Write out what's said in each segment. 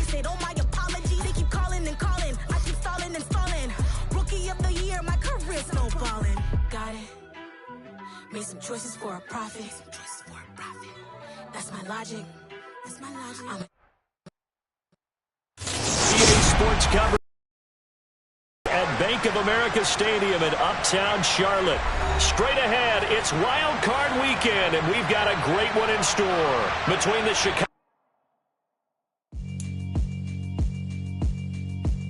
wasted. Oh, my apologies. They keep calling and calling. I keep stalling and stalling. Rookie of the year, my career snowballing. Got it. Made some choices for a profit. That's my logic. That's my logic. EA Sports coverage at Bank of America Stadium in Uptown Charlotte. Straight ahead, it's Wildcard weekend, and we've got a great one in store between the Chicago.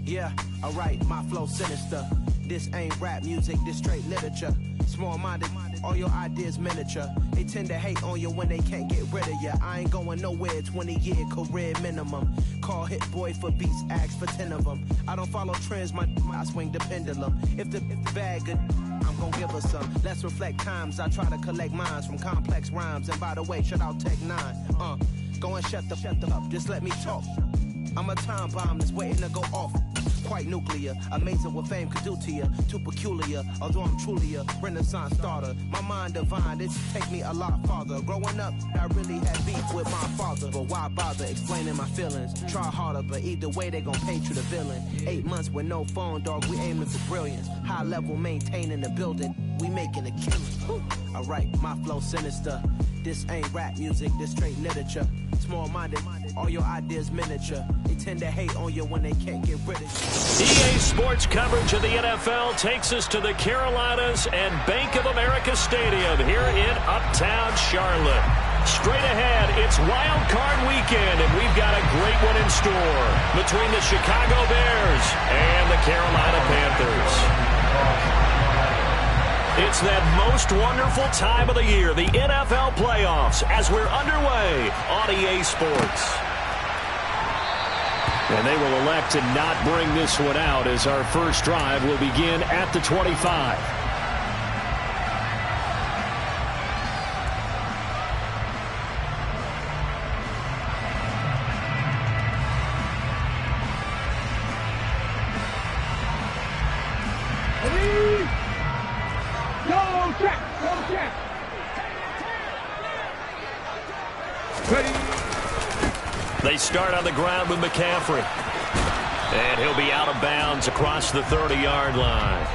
Yeah, alright, my flow sinister. This ain't rap music, this straight literature. Small-minded, all your ideas miniature. They tend to hate on you when they can't get rid of you. I ain't going nowhere, 20-year career minimum. Call Hit Boy for beats, ask for 10 of them. I don't follow trends, I swing the pendulum. If the bag good, I'm gonna give her some. Let's reflect times, I try to collect minds from complex rhymes. And by the way, shout out Tech 9. Go and shut the up, just let me talk. I'm a time bomb that's waiting to go off. Quite nuclear, amazing what fame could do to you. Too peculiar, although I'm truly a renaissance starter. My mind divine, it take me a lot farther. Growing up, I really had beef with my father. But why bother explaining my feelings? Try harder, but either way they gon' paint you the villain. 8 months with no phone, dog, we aiming for brilliance. High level maintaining the building, we making a killing. Alright, my flow sinister. This ain't rap music, this straight literature. Small-minded, all your ideas miniature. They tend to hate on you when they can't get rid of you. EA Sports coverage of the NFL takes us to the Carolinas and Bank of America Stadium here in Uptown Charlotte. Straight ahead, it's Wild Card weekend, and we've got a great one in store between the Chicago Bears and the Carolina Panthers. It's that most wonderful time of the year, the NFL playoffs, as we're underway on EA Sports. And they will elect to not bring this one out as our first drive will begin at the 25. They start on the ground with McCaffrey. And he'll be out of bounds across the 30-yard line.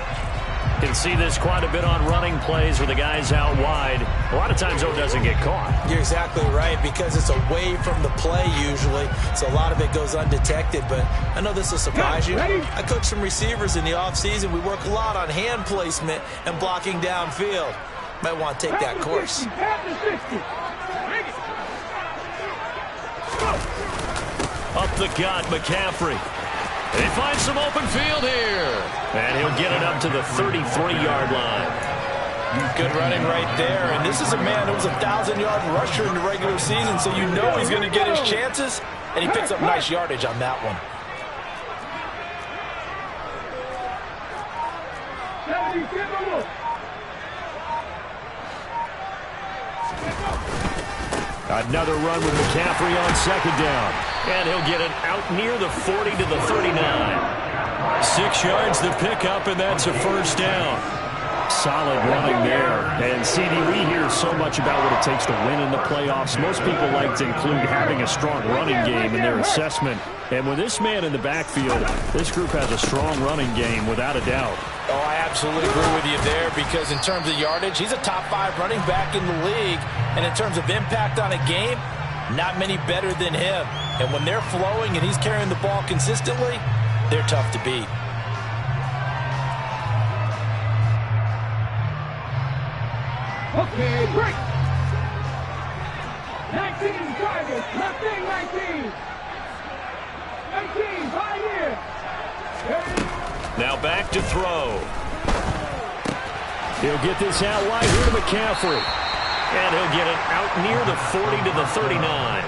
You can see this quite a bit on running plays where the guy's out wide. A lot of times, though, doesn't get caught. You're exactly right, because it's away from the play usually, so a lot of it goes undetected. But I know this will surprise you. I coach some receivers in the offseason. We work a lot on hand placement and blocking downfield. Might want to take that course. Up the gut, McCaffrey. They find some open field here. And he'll get it up to the 33-yard line. Good running right there. And this is a man who was a 1,000-yard rusher in the regular season, so you know he's going to get his chances. And he picks up nice yardage on that one. Another run with McCaffrey on second down. And he'll get it out near the 40 to the 39. 6 yards to pick up, and that's a first down. Solid running there. And, CD, we hear so much about what it takes to win in the playoffs. Most people like to include having a strong running game in their assessment. And with this man in the backfield, this group has a strong running game, without a doubt. Oh, I absolutely agree with you there, because in terms of yardage, he's a top 5 running back in the league. And in terms of impact on a game, not many better than him. And when they're flowing and he's carrying the ball consistently, they're tough to beat. Okay, break. 19 drivers, left in 19. 19, right here. Now back to throw. He'll get this out wide here to McCaffrey. And he'll get it out near the 40 to the 39.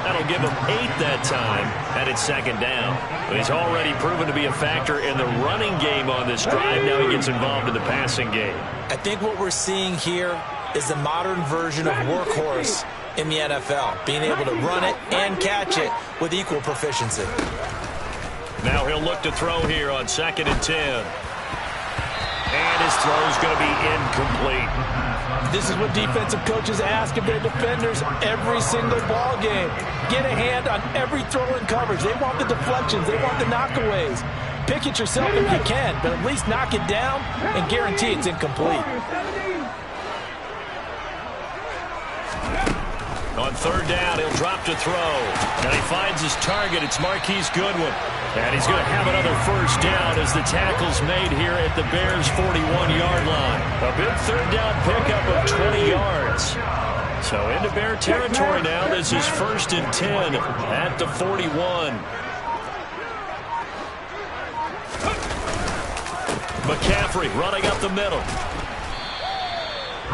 That'll give him 8 that time, and it's second down. But he's already proven to be a factor in the running game on this drive. Now he gets involved in the passing game. I think what we're seeing here is the modern version of workhorse in the NFL, being able to run it and catch it with equal proficiency. Now he'll look to throw here on 2nd and 10. And his throw is going to be incomplete. this is what defensive coaches ask of their defenders every single ball game. Get a hand on every throw in coverage. They want the deflections. They want the knockaways. Pick it yourself if you can, but at least knock it down and guarantee it's incomplete. On third down, he'll drop to throw. And he finds his target. It's Marquise Goodwin. And he's going to have another first down as the tackle's made here at the Bears' 41-yard line. A big third down pickup of 20 yards. So into Bear territory now. This is 1st and 10 at the 41. McCaffrey running up the middle.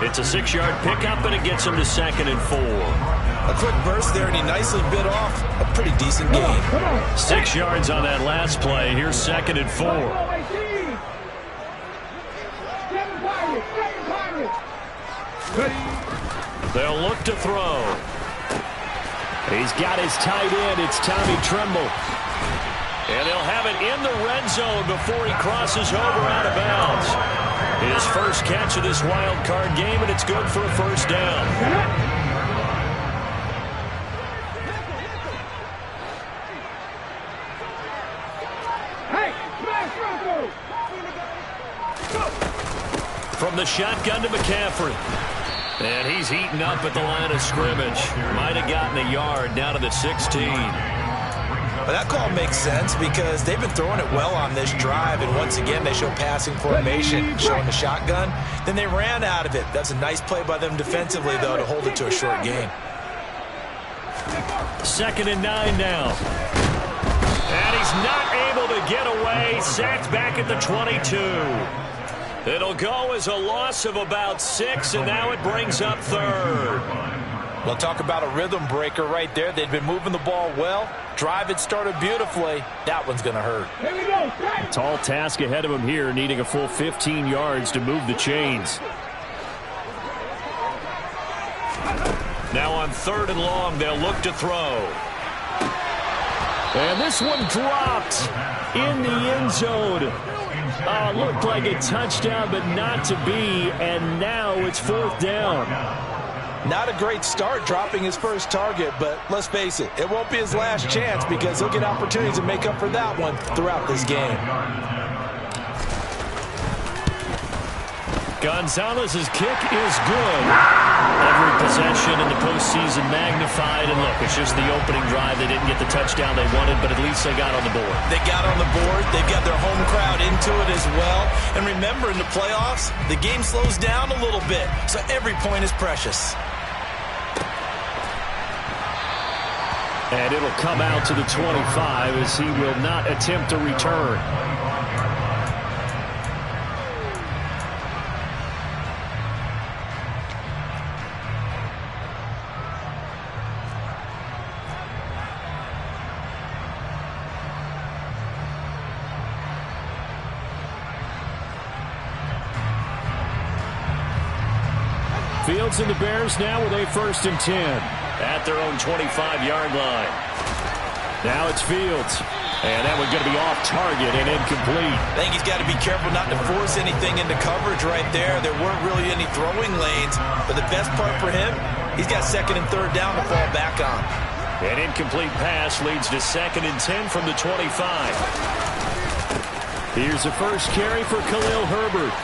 It's a 6-yard pickup, and it gets him to 2nd and 4. A quick burst there, and he nicely bit off a pretty decent gain. 6 yards on that last play. Here's 2nd and 4. They'll look to throw. He's got his tight end. It's Tommy Tremble. And he'll have it in the red zone before he crosses over out of bounds. His first catch of this wild card game, and it's good for a first down. From the shotgun to McCaffrey. And he's heating up at the line of scrimmage. Might have gotten a yard down to the 16. Well, that call makes sense because they've been throwing it well on this drive, and once again they show passing formation, showing the shotgun. Then they ran out of it. That's a nice play by them defensively, though, to hold it to a short gain. 2nd and 9 now. And he's not able to get away. Sacked back at the 22. It'll go as a loss of about 6, and now it brings up 3rd. Well, talk about a rhythm breaker right there. They'd been moving the ball well. Drive had started beautifully. That one's going to hurt. A tall task ahead of him here, needing a full 15 yards to move the chains. Now on 3rd and long, they'll look to throw. And this one dropped in the end zone. Looked like a touchdown, but not to be. And now it's 4th down. Not a great start dropping his first target, but let's face it, it won't be his last chance because he'll get opportunities to make up for that one throughout this game. Gonzalez's kick is good. Every possession in the postseason magnified. And look, it's just the opening drive. They didn't get the touchdown they wanted, but at least they got on the board. They got on the board. They've got their home crowd into it as well. And remember, in the playoffs, the game slows down a little bit, so every point is precious. And it'll come out to the 25 as he will not attempt to return. Fields and the Bears now with a 1st and 10 at their own 25-yard line. Now it's Fields. And that one's going to be off target and incomplete. I think he's got to be careful not to force anything into coverage right there. There weren't really any throwing lanes. But the best part for him, he's got 2nd and 3rd down to fall back on. An incomplete pass leads to 2nd and 10 from the 25. Here's the first carry for Khalil Herbert.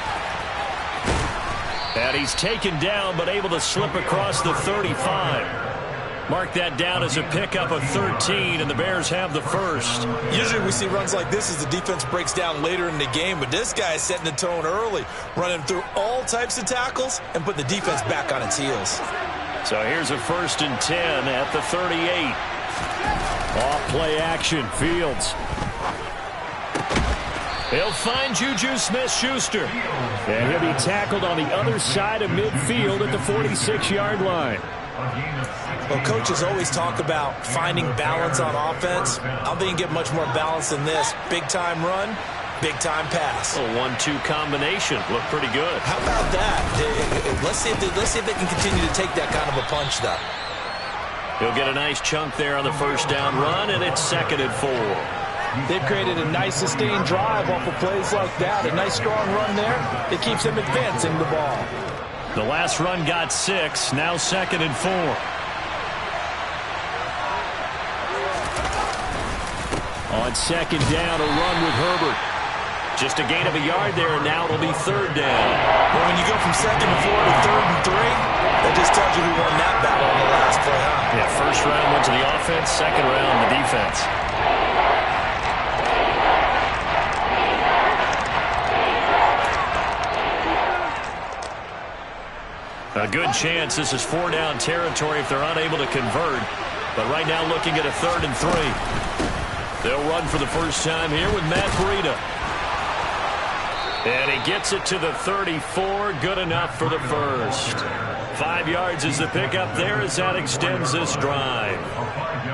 And he's taken down, but able to slip across the 35. Mark that down as a pickup of 13, and the Bears have the first. Usually we see runs like this as the defense breaks down later in the game, but this guy is setting the tone early, running through all types of tackles and putting the defense back on its heels. So here's a 1st and 10 at the 38. Off play action, Fields. He'll find Juju Smith-Schuster. And he'll be tackled on the other side of midfield at the 46-yard line. Well, coaches always talk about finding balance on offense. I don't think you can get much more balance than this. Big-time run, big-time pass. A 1-2 combination. Looked pretty good. How about that? Let's see if they can continue to take that kind of a punch, though. He'll get a nice chunk there on the first down run, and it's 2nd and 4. They've created a nice sustained drive off of plays like that. A nice strong run there. It keeps them advancing the ball. The last run got 6. Now 2nd and 4. On 2nd down, a run with Herbert. Just a gain of a yard there, and now it'll be 3rd down. Well, when you go from 2nd and 4 to 3rd and 3, that just tells you who won that battle on the last play, huh? Yeah, first round went to the offense, second round the defense. A good chance this is 4-down territory if they're unable to convert. But right now looking at a 3rd and 3. They'll run for the first time here with Matt Breida. And he gets it to the 34. Good enough for the first. 5 yards is the pickup there as that extends this drive.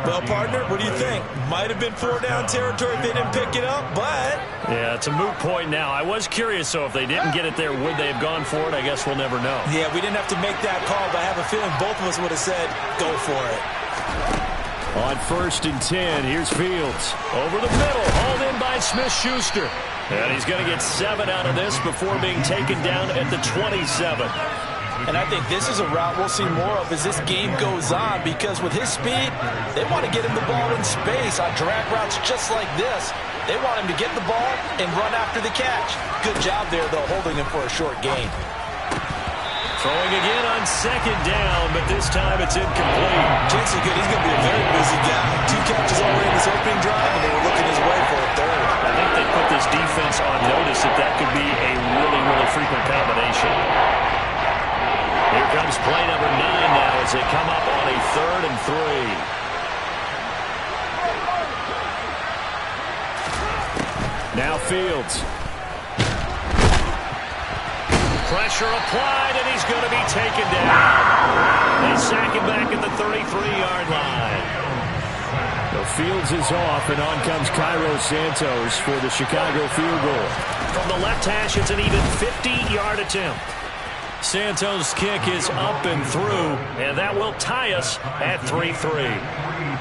Well, partner, what do you think? Might have been 4-down territory if they didn't pick it up, but... Yeah, it's a moot point now. I was curious, so if they didn't get it there, would they have gone for it? I guess we'll never know. Yeah, we didn't have to make that call, but I have a feeling both of us would have said, go for it. On 1st and 10, here's Fields. Over the middle, hauled in by Smith-Schuster. And he's going to get 7 out of this before being taken down at the 27. And I think this is a route we'll see more of as this game goes on, because with his speed, they want to get him the ball in space on drag routes just like this. They want him to get the ball and run after the catch. Good job there, though, holding him for a short gain. Throwing again on 2nd down, but this time it's incomplete. Chance is good. He's going to be a very busy guy. 2 catches already in this opening drive, and they were looking his way for a 3rd. I think they put this defense on notice that could be a really, really frequent combination. Here comes play number 9 now as they come up on a 3rd and 3. Now Fields. Pressure applied, and he's going to be taken down. They sack him back at the 33-yard line. The Fields is off, and on comes Cairo Santos for the Chicago field goal. From the left hash, it's an even 50-yard attempt. Santos' kick is up and through, and that will tie us at 3-3.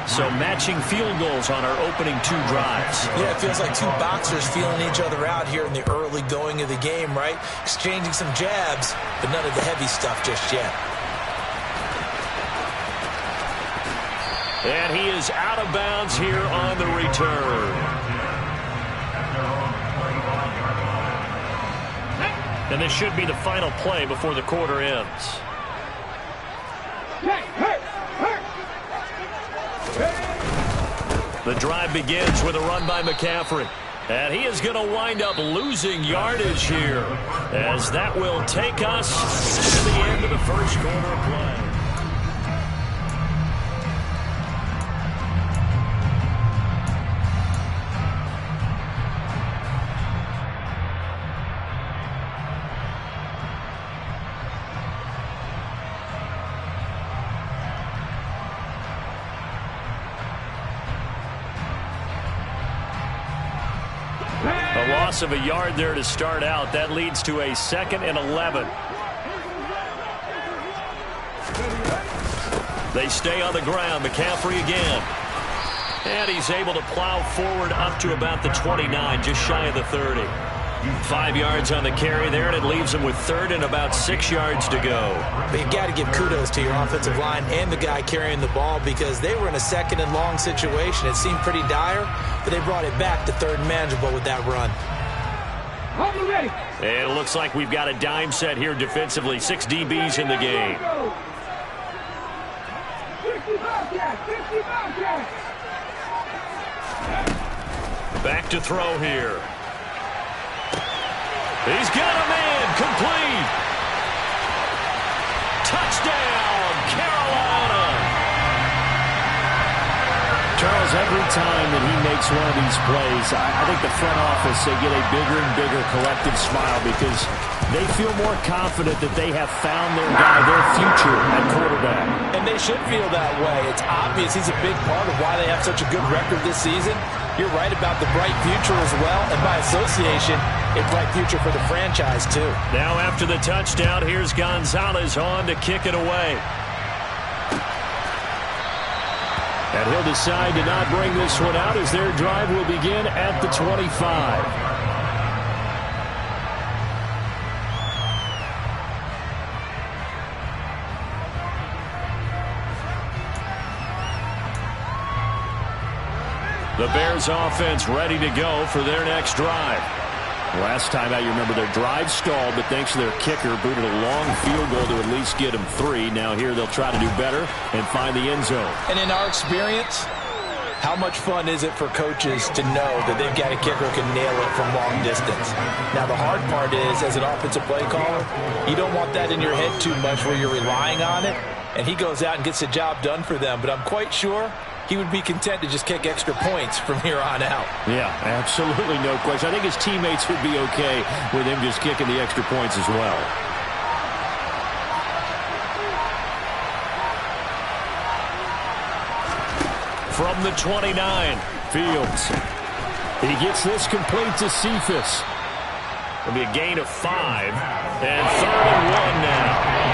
So matching field goals on our opening 2 drives. Yeah, it feels like 2 boxers feeling each other out here in the early going of the game, right? Exchanging some jabs, but none of the heavy stuff just yet. And he is out of bounds here on the return. And this should be the final play before the quarter ends. The drive begins with a run by McCaffrey. And he is going to wind up losing yardage here, as that will take us to the end of the first quarter play. A loss of a yard there to start out. That leads to a 2nd and 11. They stay on the ground. McCaffrey again. And he's able to plow forward up to about the 29, just shy of the 30. 5 yards on the carry there, and it leaves him with 3rd and about 6 yards to go. But you've got to give kudos to your offensive line and the guy carrying the ball, because they were in a 2nd and long situation. It seemed pretty dire, but they brought it back to 3rd and manageable with that run. And it looks like we've got a dime set here defensively. 6 DBs in the game. Back to throw here. He's got a man. Complete. Touchdown, Carolina. Charles, every time that he makes one of these plays, I think the front office, they get a bigger and bigger collective smile, because they feel more confident that they have found their guy, their future at quarterback. And they should feel that way. It's obvious he's a big part of why they have such a good record this season. You're right about the bright future as well, and by association, a bright future for the franchise too. Now after the touchdown, here's Gonzalez on to kick it away. And he'll decide to not bring this one out, as their drive will begin at the 25. The Bears offense ready to go for their next drive. Last time out, you remember their drive stalled, but thanks to their kicker, booted a long field goal to at least get them 3. Now here they'll try to do better and find the end zone. And in our experience, how much fun is it for coaches to know that they've got a kicker who can nail it from long distance? Now, the hard part is, as an offensive play caller, you don't want that in your head too much where you're relying on it, and he goes out and gets the job done for them. But I'm quite sure he would be content to just kick extra points from here on out. Yeah, absolutely no question. I think his teammates would be okay with him just kicking the extra points as well. From the 29, Fields. He gets this complete to Cephas. It'll be a gain of 5. And 3rd and 1 now.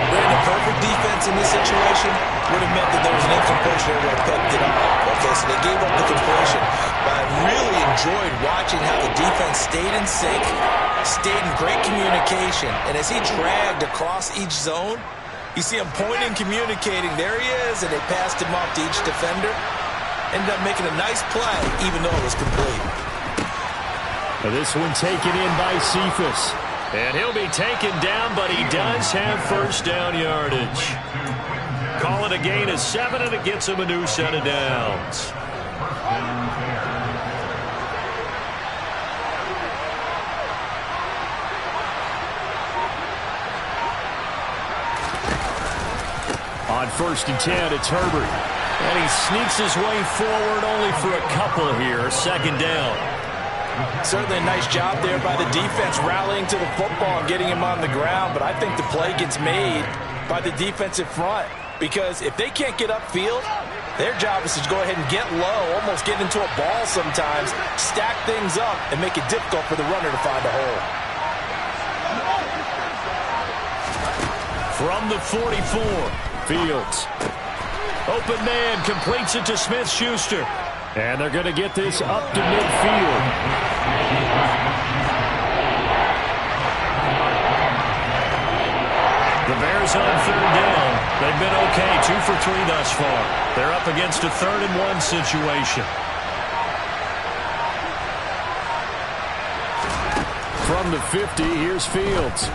The perfect defense in this situation would have meant that there was an incompletion that would have picked it up. Okay, so they gave up the completion. But I really enjoyed watching how the defense stayed in sync, stayed in great communication. And as he dragged across each zone, you see him pointing, communicating. There he is, and they passed him off to each defender. Ended up making a nice play, even though it was complete. This one taken in by Cephas. And he'll be taken down, but he does have first down yardage. Call it a gain of 7, and it gets him a new set of downs. On 1st and 10, it's Herbert. And he sneaks his way forward only for a couple here. 2nd down. Certainly a nice job there by the defense rallying to the football and getting him on the ground. But I think the play gets made by the defensive front. Because if they can't get upfield, their job is to go ahead and get low, almost get into a ball sometimes, stack things up, and make it difficult for the runner to find a hole. From the 44, Fields. Open man, completes it to Smith-Schuster. And they're going to get this up to midfield. The Bears on 3rd down. They've been okay, 2 for 3 thus far. They're up against a 3rd and 1 situation. From the 50, here's Fields.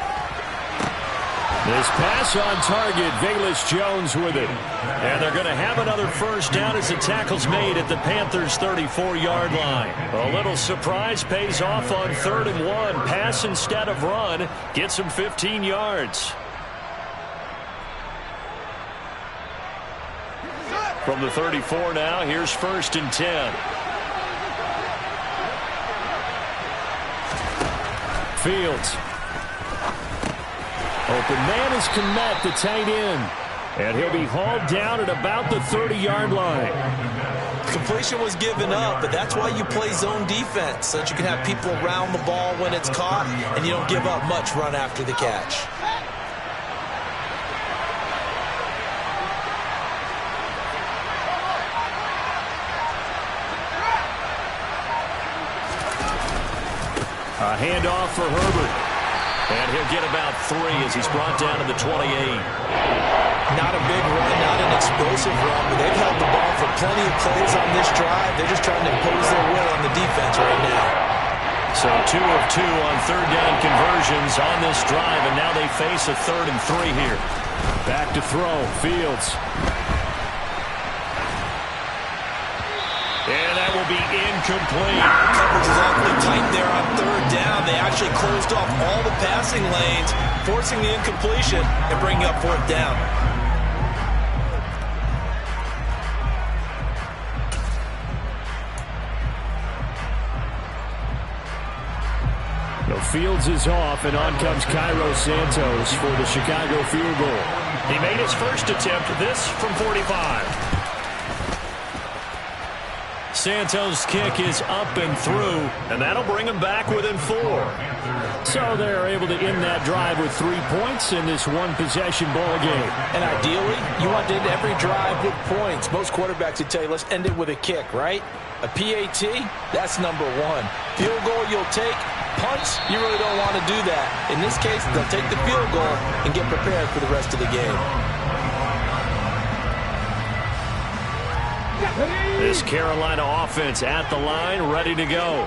This pass on target, Velus Jones with it. And they're going to have another first down as the tackle's made at the Panthers' 34-yard line. A little surprise pays off on 3rd and 1. Pass instead of run. Gets him 15 yards. From the 34 now, here's 1st and 10. Fields. Open man is Kmet, the tight end. And he'll be hauled down at about the 30-yard line. Completion was given up, but that's why you play zone defense, so that you can have people around the ball when it's caught, and you don't give up much run after the catch. A handoff for Herbert. And he'll get about 3 as he's brought down to the 28. Not a big run, not an explosive run, but they've held the ball for plenty of plays on this drive. They're just trying to impose their will on the defense right now. So 2 of 2 on 3rd down conversions on this drive, and now they face a 3rd and 3 here. Back to throw, Fields. And that will be incomplete. Coverage is awfully tight there on 3rd down. They actually closed off all the passing lanes, forcing the incompletion and bringing up 4th down. The Fields is off, and on comes Cairo Santos for the Chicago field goal. He made his first attempt, this from 45. Santos' kick is up and through, and that'll bring him back within 4. So they're able to end that drive with 3 points in this one-possession ball game. And ideally, you want to end every drive with points. Most quarterbacks would tell you, let's end it with a kick, right? A PAT, that's number 1. Field goal you'll take. Punts, you really don't want to do that. In this case, they'll take the field goal and get prepared for the rest of the game. This Carolina offense at the line, ready to go.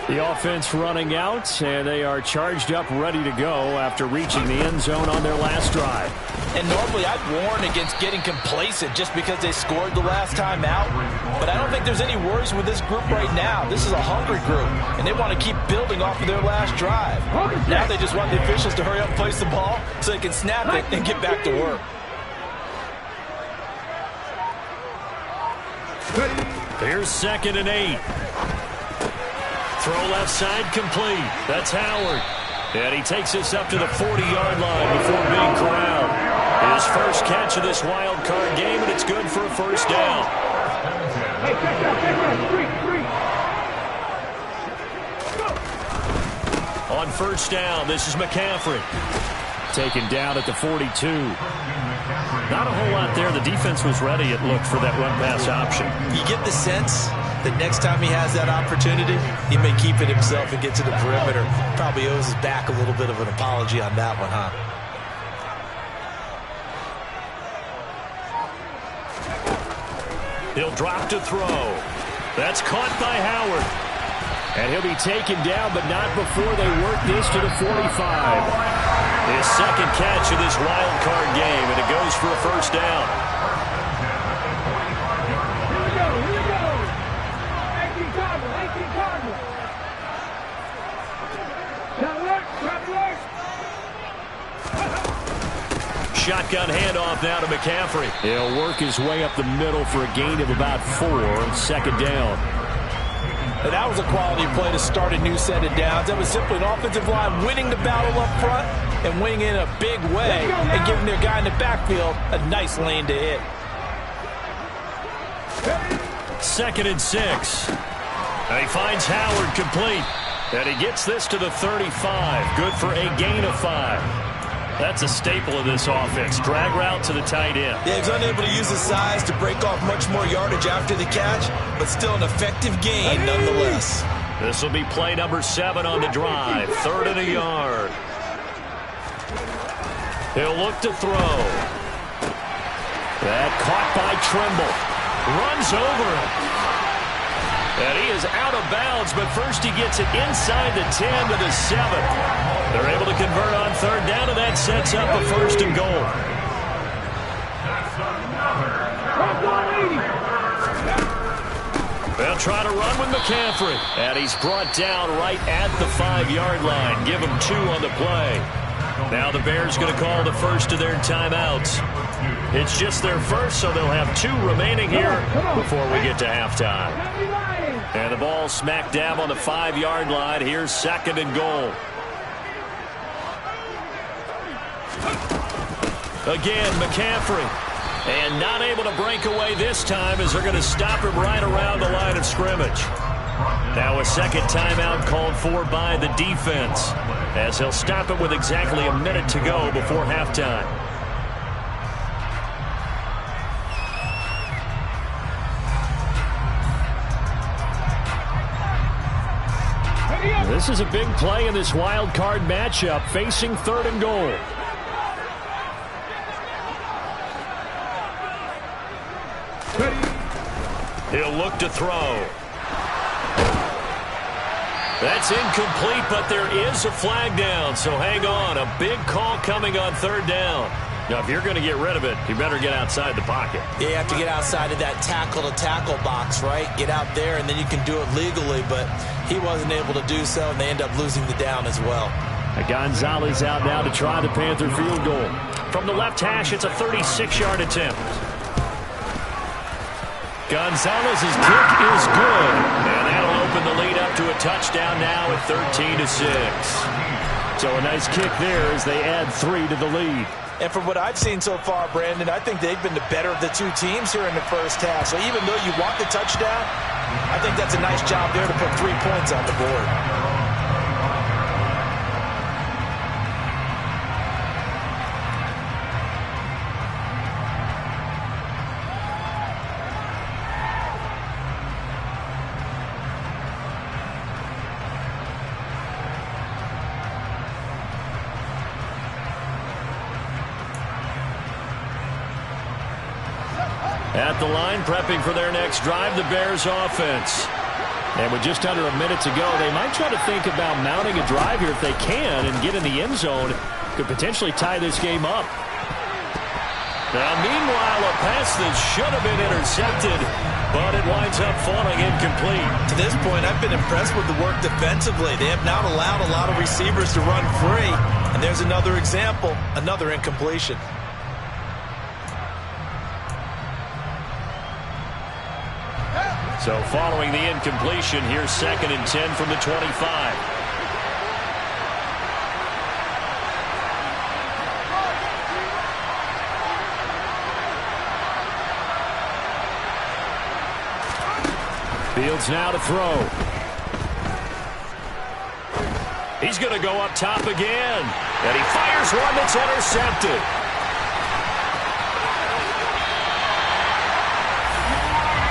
The offense running out, and they are charged up, ready to go after reaching the end zone on their last drive. And normally I'd warn against getting complacent just because they scored the last time out. But I don't think there's any worries with this group right now. This is a hungry group, and they want to keep building off of their last drive. Now they just want the officials to hurry up and place the ball so they can snap it and get back to work. Here's 2nd and 8. Throw left side complete. That's Howard. And he takes this up to the 40-yard line before being corralled. His first catch of this wild card game, and it's good for a first down. On first down, this is McCaffrey. Taken down at the 42. Not a whole lot there. The defense was ready, it looked, for that run-pass option. You get the sense that next time he has that opportunity, he may keep it himself and get to the perimeter. Probably owes his back a little bit of an apology on that one, huh? He'll drop to throw. That's caught by Howard. And he'll be taken down, but not before they work this to the 45. His second catch of this wild card game, and it goes for a first down. Shotgun handoff now to McCaffrey. He'll work his way up the middle for a gain of about 4, 2nd down. And that was a quality play to start a new set of downs. That was simply an offensive line winning the battle up front and winning in a big way and giving their guy in the backfield a nice lane to hit. 2nd and 6. And he finds Howard complete. And he gets this to the 35. Good for a gain of 5. That's a staple of this offense. Drag route to the tight end. Yeah, he's unable to use his size to break off much more yardage after the catch, but still an effective gain nonetheless. This will be play number 7 on the drive. 3rd and a yard. He'll look to throw. That caught by Trimble. Runs over him. And he is out of bounds, but first he gets it inside the 10 to the 7. They're able to convert on 3rd down, and that sets up a 1st and goal. They'll try to run with McCaffrey. And he's brought down right at the 5-yard line. Give him 2 on the play. Now the Bears going to call the first of their timeouts. It's just their first, so they'll have 2 remaining here before we get to halftime. And the ball smack dab on the 5-yard line. Here's 2nd and goal. Again, McCaffrey. And not able to break away this time as they're going to stop him right around the line of scrimmage. Now a second timeout called for by the defense, as he'll stop it with exactly a minute to go before halftime. This is a big play in this wild card matchup, facing 3rd and goal. He'll look to throw. That's incomplete, but there is a flag down, so hang on. A big call coming on 3rd down. Now, if you're going to get rid of it, you better get outside the pocket. Yeah, you have to get outside of that tackle-to-tackle box, right? Get out there, and then you can do it legally, but he wasn't able to do so, and they end up losing the down as well. Gonzalez out now to try the Panther field goal. From the left hash, it's a 36-yard attempt. Gonzalez's kick is good, and that'll open the lead up to a touchdown now at 13-6. So a nice kick there as they add 3 to the lead. And from what I've seen so far, Brandon, I think they've been the better of the 2 teams here in the first half. So even though you want the touchdown, I think that's a nice job there to put 3 points on the board. At the line, prepping for their next drive, the Bears offense. And with just under a minute to go, they might try to think about mounting a drive here if they can and get in the end zone. Could potentially tie this game up. Now, meanwhile, a pass that should have been intercepted, but it winds up falling incomplete. To this point, I've been impressed with the work defensively. They have not allowed a lot of receivers to run free. And there's another example, another incompletion. So following the incompletion, here's 2nd and 10 from the 25. Fields now to throw. He's going to go up top again. And he fires one that's intercepted.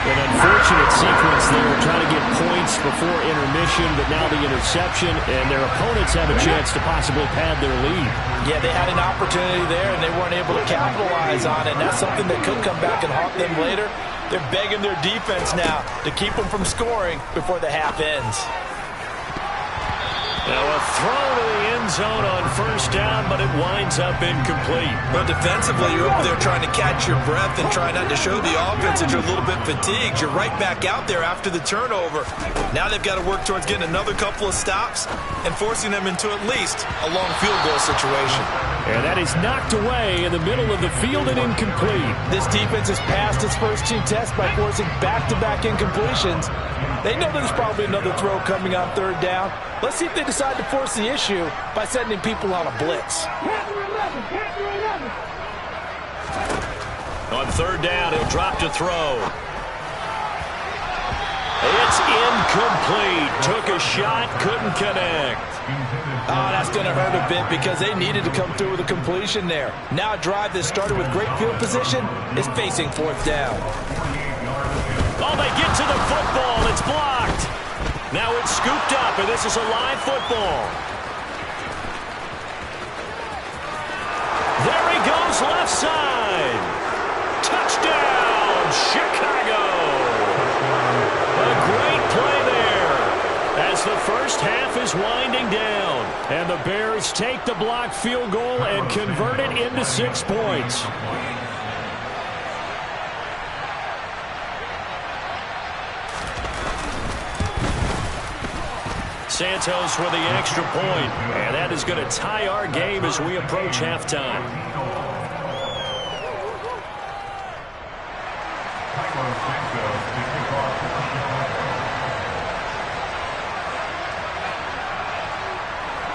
An unfortunate sequence there, trying to get points before intermission, but now the interception, and their opponents have a chance to possibly pad their lead. Yeah, they had an opportunity there, and they weren't able to capitalize on it, and that's something that could come back and haunt them later. They're begging their defense now to keep them from scoring before the half ends. Now a throw to the end zone on 1st down, but it winds up incomplete. But defensively, you're over there trying to catch your breath and try not to show the offense that you're a little bit fatigued. You're right back out there after the turnover. Now they've got to work towards getting another couple of stops and forcing them into at least a long field goal situation. And that is knocked away in the middle of the field and incomplete. This defense has passed its first team test by forcing back-to-back incompletions. They know there's probably another throw coming on 3rd down. Let's see if they decide to force the issue by sending people on a blitz. On 3rd down, he'll drop to throw. It's incomplete. Took a shot, couldn't connect. Oh, that's going to hurt a bit because they needed to come through with a completion there. Now a drive that started with great field position is facing 4th down. Oh, they get to the football. It's blocked. Now it's scooped up, and this is a live football. There he goes, left side. Touchdown, Chicago. A great play there as the first half is winding down. And the Bears take the blocked field goal and convert it into 6 points. Santos with the extra point, and that is going to tie our game as we approach halftime.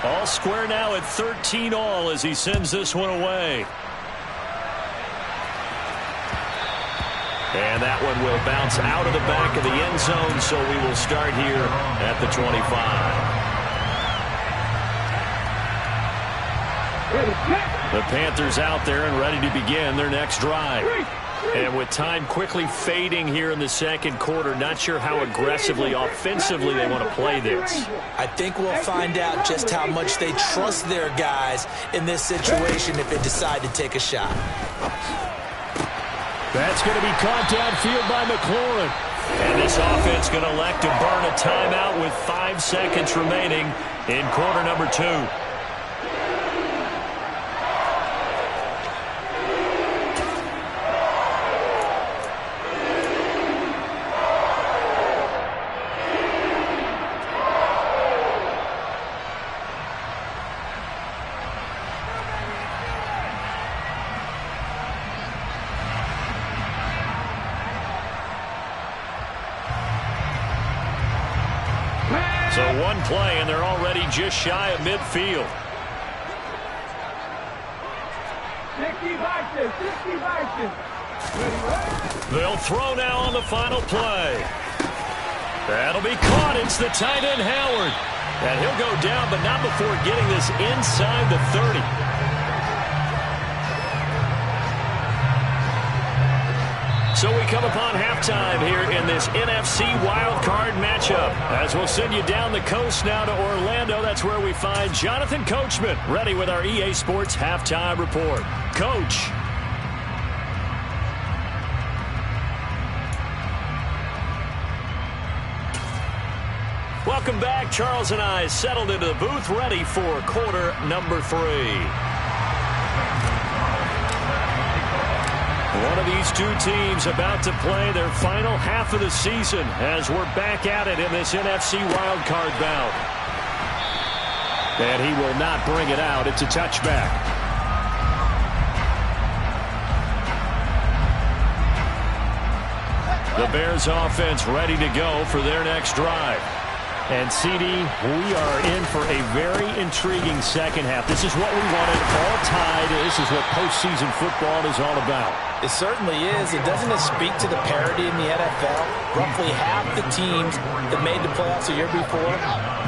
All square now at 13-all as he sends this one away. And that one will bounce out of the back of the end zone, so we will start here at the 25. The Panthers out there and ready to begin their next drive. And with time quickly fading here in the 2nd quarter, not sure how aggressively, offensively they want to play this. I think we'll find out just how much they trust their guys in this situation if they decide to take a shot. That's going to be caught downfield by McLaurin. And this offense going to elect to burn a timeout with 5 seconds remaining in quarter number 2. So one play, and they're already just shy of midfield. 60-60. They'll throw now on the final play. That'll be caught. It's the tight end, Howard. And he'll go down, but not before getting this inside the 30. So we come upon halftime here in this NFC Wildcard matchup. As we'll send you down the coast now to Orlando. That's where we find Jonathan Coachman ready with our EA Sports Halftime Report. Coach. Welcome back. Charles and I settled into the booth, ready for quarter number 3. One of these two teams about to play their final half of the season as we're back at it in this NFC Wildcard bout. And he will not bring it out. It's a touchback. The Bears offense ready to go for their next drive. And, CD, we are in for a very intriguing second half. This is what we wanted all tied. This is what postseason football is all about. It certainly is. It doesn't speak to the parity in the NFL. Roughly half the teams that made the playoffs a year before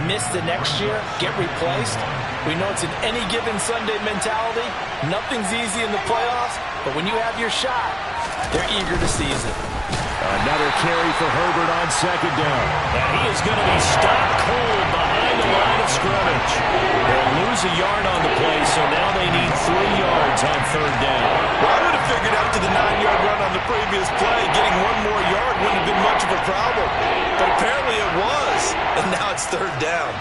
miss the next year, get replaced. We know it's an any given Sunday mentality. Nothing's easy in the playoffs, but when you have your shot, they're eager to seize it. Another carry for Herbert on second down. And he is going to be stopped cold behind the line of scrimmage. They'll lose a yard on the play, so now they need 3 yards on third down. Well, I would have figured after the 9-yard run on the previous play, getting 1 more yard wouldn't have been much of a problem. But apparently it was, and now it's third down.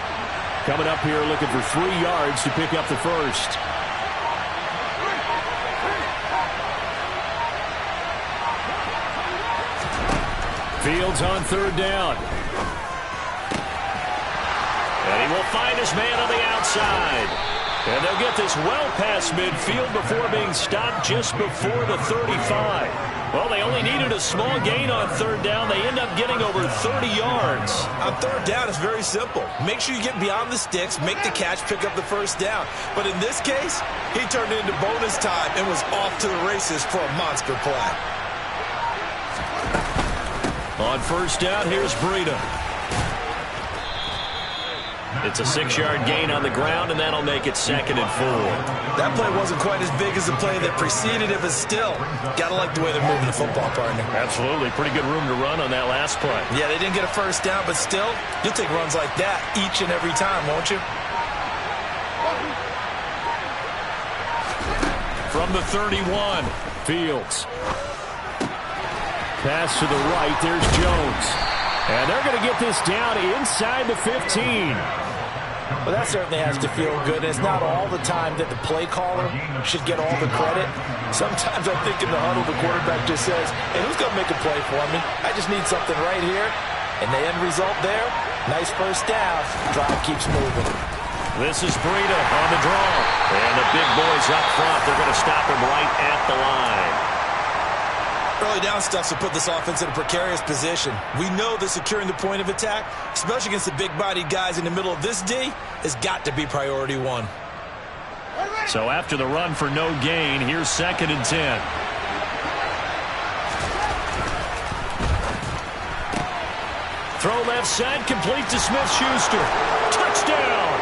Coming up here looking for 3 yards to pick up the first. Fields on third down. And he will find his man on the outside. And they'll get this well past midfield before being stopped just before the 35. Well, they only needed a small gain on third down. They end up getting over 30 yards. On third down, it's very simple. Make sure you get beyond the sticks, make the catch, pick up the first down. But in this case, he turned it into bonus time and was off to the races for a monster play. On first down, here's Breida. It's a 6-yard gain on the ground, and that'll make it 2nd and 4. That play wasn't quite as big as the play that preceded it, but still, gotta like the way they're moving the football, partner. Absolutely. Pretty good room to run on that last play. Yeah, they didn't get a first down, but still, you'll take runs like that each and every time, won't you? From the 31, Fields. Pass to the right, there's Jones. And they're going to get this down inside the 15. Well, that certainly has to feel good. It's not all the time that the play caller should get all the credit. Sometimes I think in the huddle, the quarterback just says, hey, who's going to make a play for me? I just need something right here. And the end result there, nice first down. Drive keeps moving. This is Breida on the draw. And the big boys up front, they're going to stop him right at the line. Early down stuff to put this offense in a precarious position. We know that securing the point of attack, especially against the big-bodied guys in the middle of this D, has got to be priority 1. So after the run for no gain, here's 2nd and 10. Throw left side, complete to Smith-Schuster. Touchdown!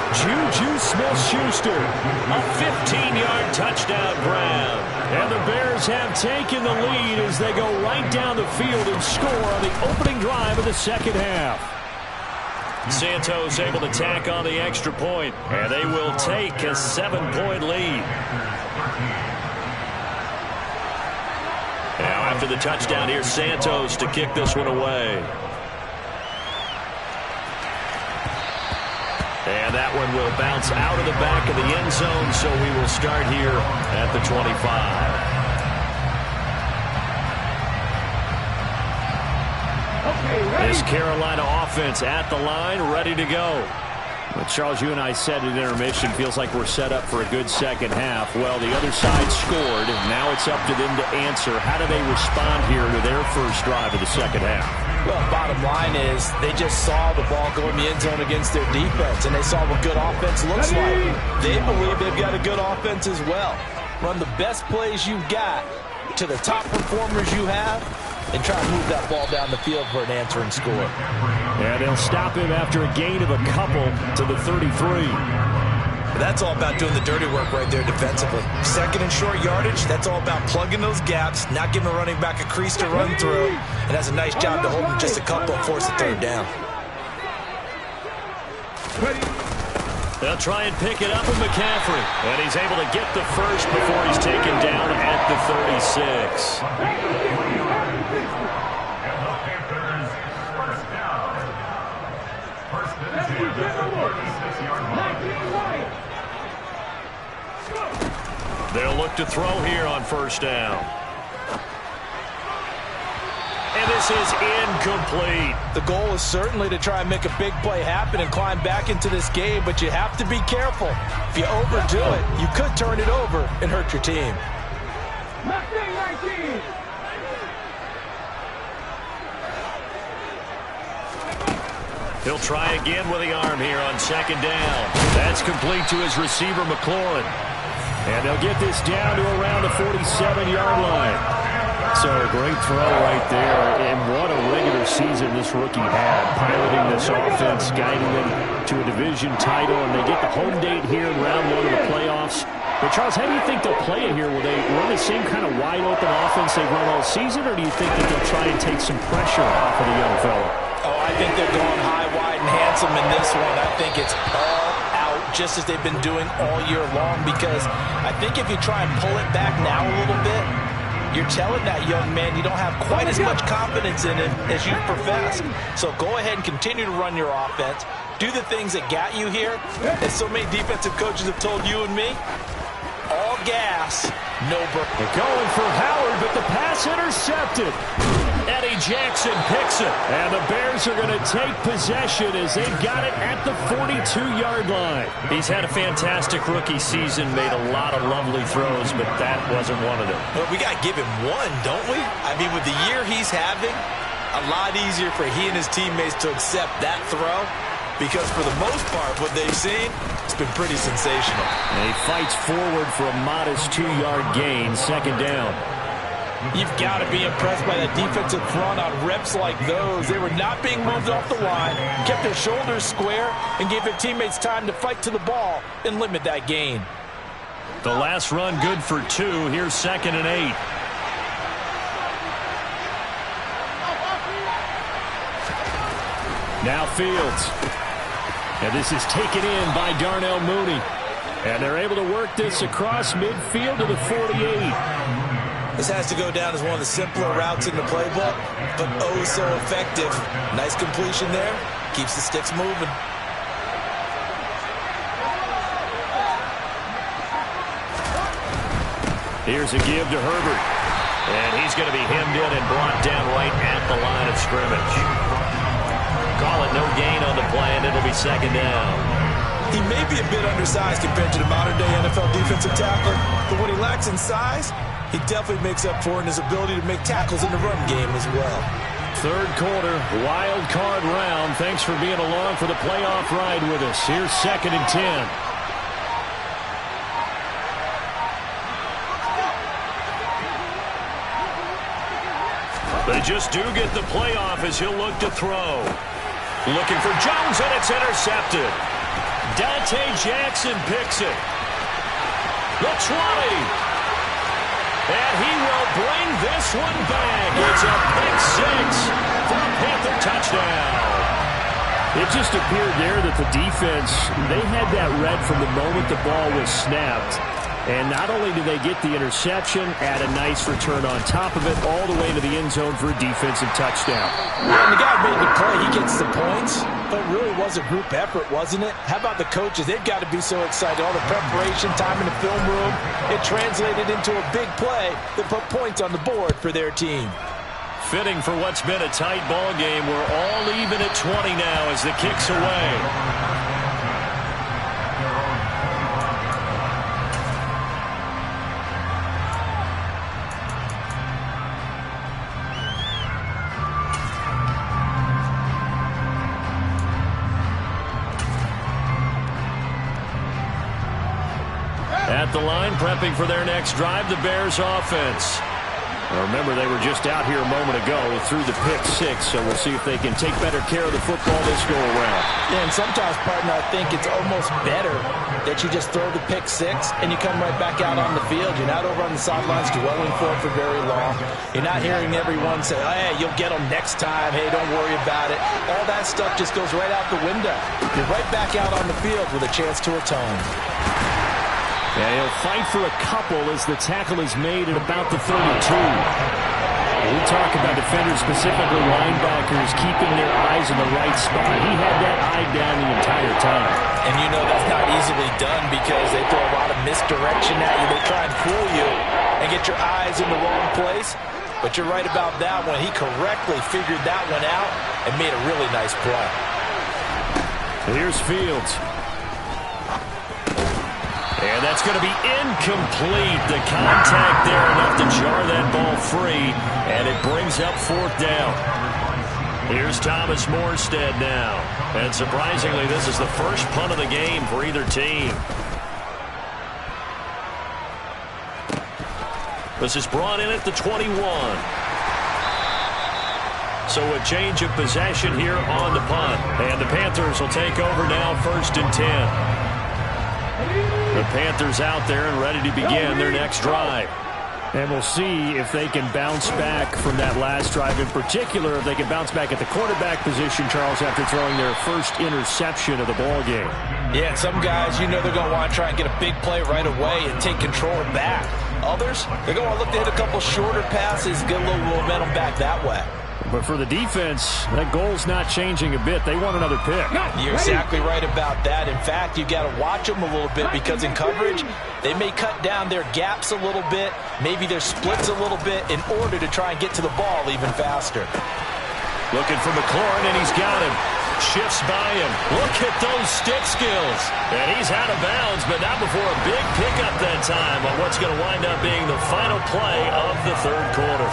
Juju Smith-Schuster, a 15-yard touchdown grab. And the Bears have taken the lead as they go right down the field and score on the opening drive of the second half. Santos able to tack on the extra point, and they will take a 7-point lead. Now after the touchdown, here's Santos to kick this one away. And that one will bounce out of the back of the end zone, so we will start here at the 25. This Carolina offense at the line, ready to go. Well, Charles, you and I said at intermission, feels like we're set up for a good second half. Well, the other side scored, and now it's up to them to answer. How do they respond here to their first drive of the second half? Well, bottom line is they just saw the ball go in the end zone against their defense, and they saw what good offense looks like. They believe they've got a good offense as well. Run the best plays you've got to the top performers you have, and try to move that ball down the field for an answering score. And they'll stop him after a gain of a couple to the 33. That's all about doing the dirty work right there defensively. 2nd and short yardage, that's all about plugging those gaps, not giving a running back a crease to run through, and that's a nice job to hold him just a couple and force the third down. They'll try and pick it up with McCaffrey, and he's able to get the first before he's taken down at the 36. They'll look to throw here on first down. And this is incomplete. The goal is certainly to try and make a big play happen and climb back into this game, but you have to be careful. If you overdo it, you could turn it over and hurt your team. Mustang 19. He'll try again with the arm here on second down. That's complete to his receiver, McLaurin. And they'll get this down to around the 47-yard line. So a great throw right there, and what a regular season this rookie had, piloting this offense, guiding them to a division title, and they get the home date here in round 1 of the playoffs. But, Charles, how do you think they'll play it here? Will they run the same kind of wide-open offense they've run all season, or do you think that they'll try and take some pressure off of the young fella? Oh, I think they're going high, wide, and handsome in this one. I think it's all out, just as they've been doing all year long, because I think if you try and pull it back now a little bit, you're telling that young man you don't have quite as much confidence in him as you professed. So go ahead and continue to run your offense. Do the things that got you here. As so many defensive coaches have told you and me, all gas, no break. They're going for Howard, but the pass intercepted. Eddie Jackson picks it. And the Bears are going to take possession as they've got it at the 42-yard line. He's had a fantastic rookie season, made a lot of lovely throws, but that wasn't one of them. Well, we got to give him one, don't we? I mean, with the year he's having, a lot easier for he and his teammates to accept that throw, because for the most part, what they've seen, it's been pretty sensational. And he fights forward for a modest 2-yard gain, second down. You've got to be impressed by that defensive front on reps like those. They were not being moved off the line, kept their shoulders square, and gave their teammates time to fight to the ball and limit that gain. The last run good for 2. Here's 2nd and 8. Now Fields. And this is taken in by Darnell Mooney. And they're able to work this across midfield to the 48. This has to go down as one of the simpler routes in the playbook, but oh so effective. Nice completion there. Keeps the sticks moving. Here's a give to Herbert. And he's going to be hemmed in and brought down right at the line of scrimmage. Call it no gain on the play, and it'll be second down. He may be a bit undersized compared to the modern-day NFL defensive tackler, but when he lacks in size, he definitely makes up for it in his ability to make tackles in the run game as well. Third quarter, wild card round. Thanks for being along for the playoff ride with us. Here's 2nd and 10. They just do get the playoff as he'll look to throw. Looking for Jones, and it's intercepted. Dante Jackson picks it. The 20. And he will bring this one back. It's a pick 6 for a Panther touchdown. It just appeared there that the defense, they had that read from the moment the ball was snapped. And not only did they get the interception, add a nice return on top of it, all the way to the end zone for a defensive touchdown. Yeah, and the guy made the play. He gets the points. But it really was a group effort, wasn't it? How about the coaches? They've got to be so excited. All the preparation, time in the film room, it translated into a big play that put points on the board for their team. Fitting for what's been a tight ball game. We're all even at 20 now as the kick's away. At the line, prepping for their next drive, the Bears offense. Now remember, they were just out here a moment ago through the pick 6, so we'll see if they can take better care of the football this go around. Yeah, and sometimes, partner, I think it's almost better that you just throw the pick 6 and you come right back out on the field. You're not over on the sidelines dwelling for it for very long. You're not hearing everyone say, oh, hey, you'll get them next time. Hey, don't worry about it. All that stuff just goes right out the window. You're right back out on the field with a chance to atone. Yeah, he'll fight for a couple as the tackle is made at about the 32. We talk about defenders, specifically linebackers, keeping their eyes in the right spot. He had that eye down the entire time. And you know that's not easily done because they throw a lot of misdirection at you. They try and fool you and get your eyes in the wrong place. But you're right about that one. He correctly figured that one out and made a really nice play. Here's Fields. And that's going to be incomplete. The contact there enough to jar that ball free, and it brings up 4th down. Here's Thomas Morstead now. And surprisingly, this is the first punt of the game for either team. This is brought in at the 21. So a change of possession here on the punt. And the Panthers will take over now, 1st and 10. The Panthers out there and ready to begin their next drive. And we'll see if they can bounce back from that last drive. In particular, if they can bounce back at the quarterback position, Charles, after throwing their first interception of the ball game. Yeah, some guys, you know they're going to want to try and get a big play right away and take control back. Others, they're going to look to hit a couple shorter passes, get a little momentum back that way. But for the defense, that goal's not changing a bit. They want another pick. You're exactly right about that. In fact, you've got to watch them a little bit because in coverage, they may cut down their gaps a little bit, maybe their splits a little bit in order to try and get to the ball even faster. Looking for McLaurin, and he's got him. Shifts by him. Look at those stick skills. And he's out of bounds, but not before a big pickup that time on what's going to wind up being the final play of the 3rd quarter.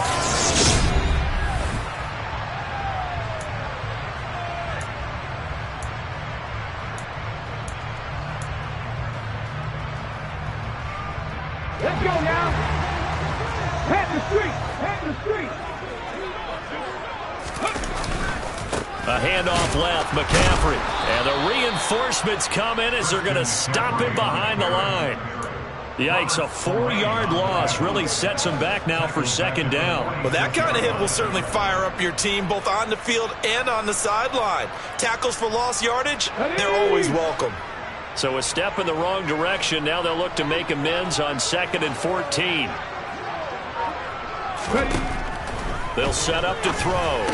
Let's go now. Head the street. Head the street. A handoff left, McCaffrey. And the reinforcements come in as they're going to stop him behind the line. Yikes, a 4-yard loss really sets him back now for 2nd down. Well, that kind of hit will certainly fire up your team both on the field and on the sideline. Tackles for lost yardage, they're always welcome. So a step in the wrong direction. Now they'll look to make amends on 2nd and 14. They'll set up to throw.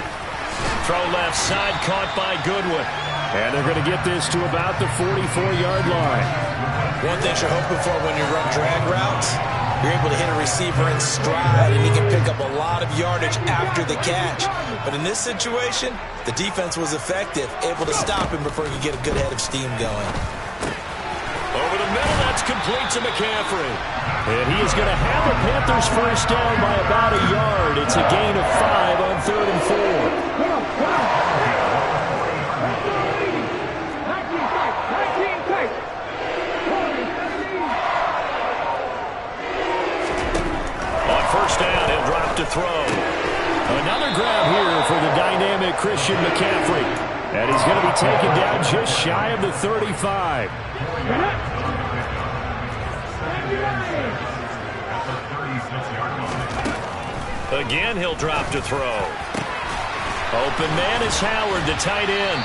Throw left side, caught by Goodwin. And they're going to get this to about the 44-yard line. One thing you're hoping for when you run drag routes, you're able to hit a receiver in stride, and he can pick up a lot of yardage after the catch. But in this situation, the defense was effective, able to stop him before he could get a good head of steam going. Over the middle, that's complete to McCaffrey. And he is going to have the Panthers first down by about a yard. It's a gain of 5 on 3rd and 4. On 1st down, he'll drop to throw. Another grab here for the dynamic Christian McCaffrey. And he's going to be taken down just shy of the 35. Again, he'll drop to throw. Open man is Howard, the tight end.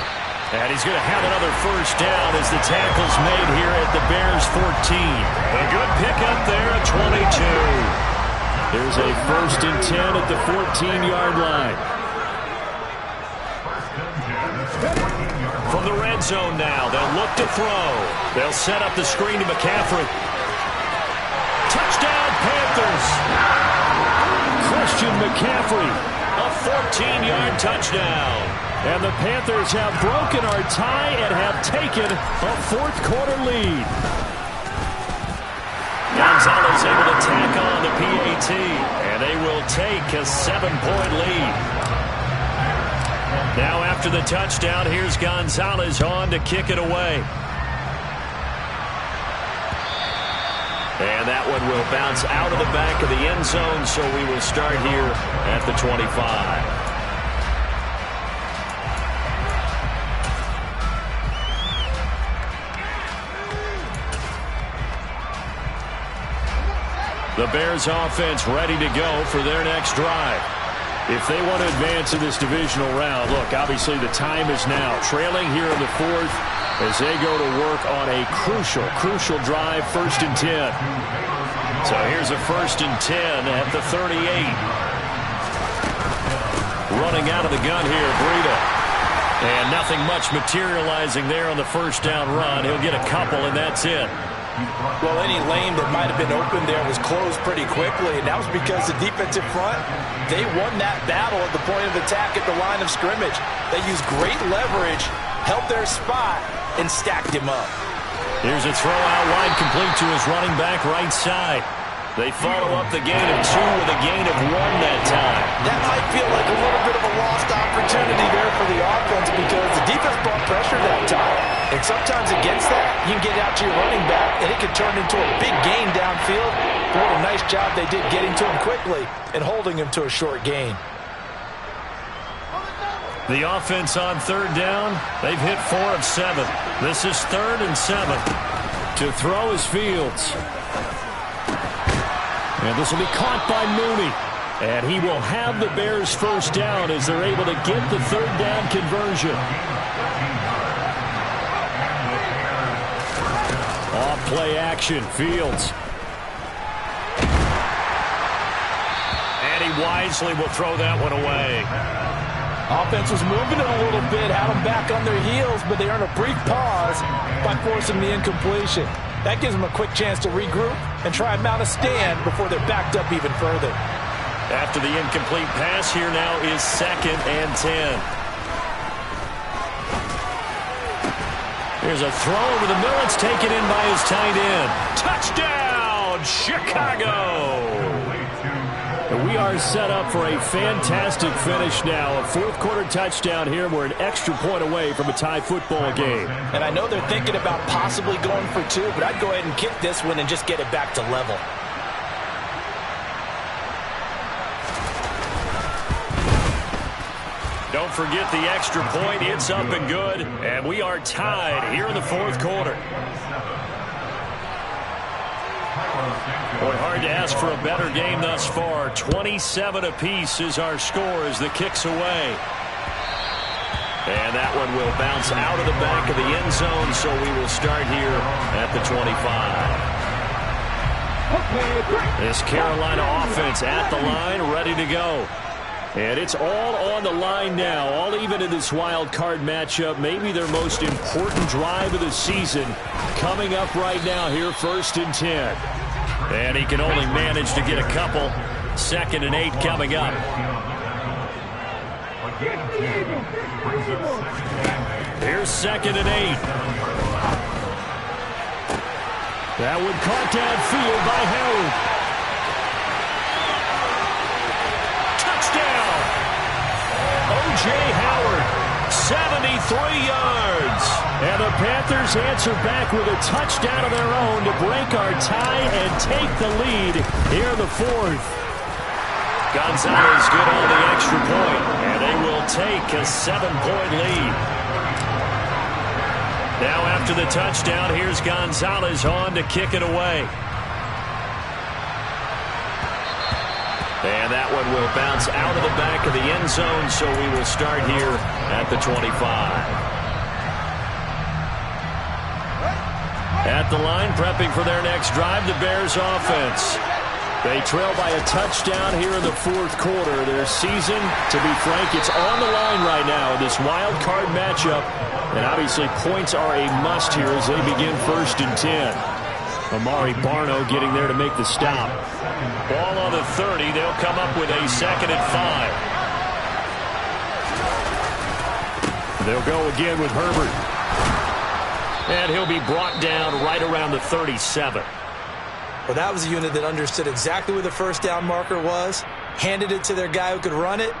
And he's going to have another first down as the tackle's made here at the Bears 14. A good pickup there at 22. There's a 1st and 10 at the 14-yard line. From the red zone now, they'll look to throw. They'll set up the screen to McCaffrey. Touchdown, Panthers! Christian McCaffrey, a 14-yard touchdown. And the Panthers have broken our tie and have taken a 4th quarter lead. Gonzalez able to tack on the PAT, and they will take a 7-point lead. Now after the touchdown, here's Gonzalez on to kick it away. And that one will bounce out of the back of the end zone, so we will start here at the 25. The Bears offense ready to go for their next drive. If they want to advance in this divisional round, look, obviously the time is now. Trailing here in the 4th as they go to work on a crucial drive, 1st and 10. So here's a 1st and 10 at the 38. Running out of the gun here, Breida. And nothing much materializing there on the first down run. He'll get a couple, and that's it. Well, any lane that might have been open there was closed pretty quickly, and that was because the defensive front, they won that battle at the point of attack at the line of scrimmage. They used great leverage, held their spot, and stacked him up. Here's a throw out wide, complete to his running back right side. They follow up the gain of 2 with a gain of 1 that time. That might feel like a little bit of a lost opportunity there for the offense because the defense brought pressure that time. And sometimes against that, you can get out to your running back, and it can turn into a big gain downfield. But what a nice job they did getting to him quickly and holding him to a short gain. The offense on third down, they've hit 4 of 7. This is 3rd and 7. To throw is Fields. And this will be caught by Mooney. And he will have the Bears first down as they're able to get the third down conversion. Off play action, Fields. And he wisely will throw that one away. Offense was moving it a little bit, had them back on their heels, but they earned a brief pause by forcing the incompletion. That gives them a quick chance to regroup and try and mount a stand before they're backed up even further. After the incomplete pass, here now is 2nd and 10. Here's a throw over the middle. It's taken in by his tight end. Touchdown, Chicago! We are set up for a fantastic finish now. A fourth-quarter touchdown here. We're an extra point away from a tie football game. And I know they're thinking about possibly going for 2, but I'd go ahead and kick this one and just get it back to level. Don't forget the extra point. It's up and good. And we are tied here in the fourth quarter. Boy, hard to ask for a better game thus far. 27 apiece is our score as the kick's away. And that one will bounce out of the back of the end zone, so we will start here at the 25. This Carolina offense at the line, ready to go. And it's all on the line now, all even in this wild card matchup. Maybe their most important drive of the season coming up right now here, 1st and 10. And he can only manage to get a couple. 2nd and 8 coming up. Here's 2nd and 8. That one caught downfield by Howard. Touchdown! O.J. Howard, 73 yards. And the Panthers answer back with a touchdown of their own to break our tie and take the lead here in the 4th. Gonzalez good on the extra point, and they will take a 7-point lead. Now after the touchdown, here's Gonzalez on to kick it away. And that one will bounce out of the back of the end zone, so we will start here at the 25. At the line, prepping for their next drive, the Bears offense. They trail by a touchdown here in the 4th quarter. Their season, to be frank, it's on the line right now in this wild card matchup. And obviously points are a must here as they begin 1st and 10. Amari Barno getting there to make the stop. Ball on the 30. They'll come up with a 2nd and 5. They'll go again with Herbert. And he'll be brought down right around the 37. Well, that was a unit that understood exactly where the first down marker was, handed it to their guy who could run it,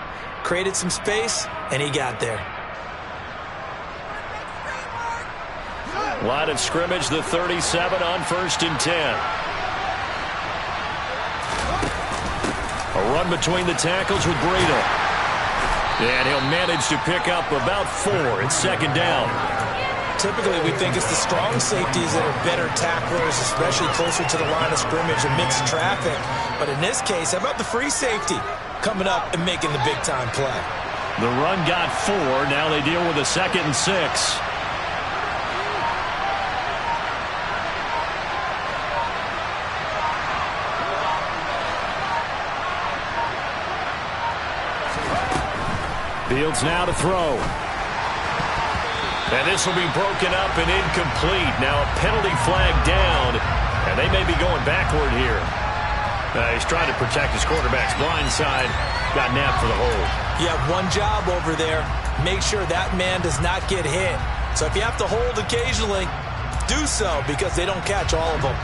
created some space, and he got there. Line of scrimmage, the 37 on 1st and 10. A run between the tackles with Breida. And he'll manage to pick up about 4. It's 2nd down. Typically, we think it's the strong safeties that are better tacklers, especially closer to the line of scrimmage amidst traffic. But in this case, how about the free safety coming up and making the big-time play? The run got 4. Now they deal with a 2nd and 6. Fields now to throw. And this will be broken up and incomplete. Now a penalty flag down, and they may be going backward here. He's trying to protect his quarterback's blind side. Got nabbed for the hold. You have one job over there. Make sure that man does not get hit. So if you have to hold occasionally, do so, because they don't catch all of them.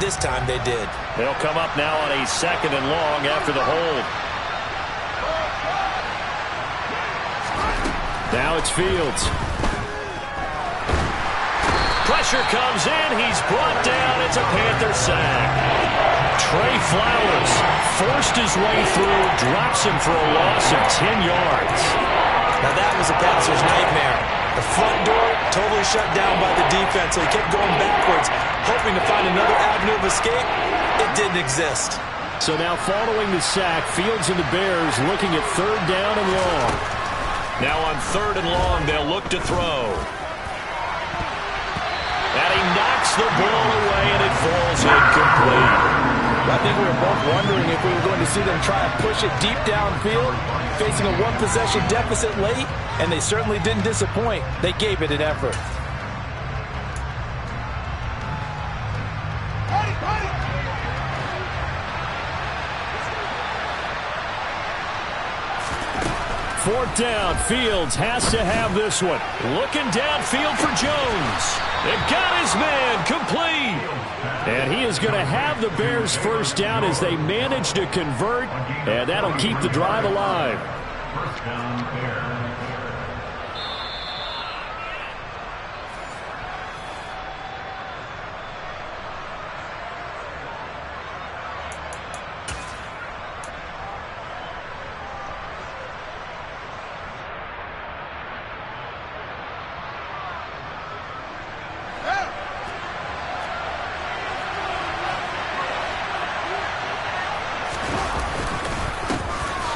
This time they did. They'll come up now on a 2nd and long after the hold. Now it's Fields. Pressure comes in. He's brought down. It's a Panther sack. Trey Flowers forced his way through, drops him for a loss of 10 yards. Now that was a passer's nightmare. The front door totally shut down by the defense, so he kept going backwards, hoping to find another avenue of escape. It didn't exist. So now following the sack, Fields and the Bears looking at 3rd down and long. Now on 3rd and long, they'll look to throw. And he knocks the ball away, and it falls incomplete. I think we were both wondering if we were going to see them try and push it deep downfield, facing a 1-possession deficit late, and they certainly didn't disappoint. They gave it an effort. Fourth down, Fields has to have this one. Looking downfield for Jones. They've got his man complete. And he is going to have the Bears' first down as they manage to convert, and that'll keep the drive alive. First down, Bears.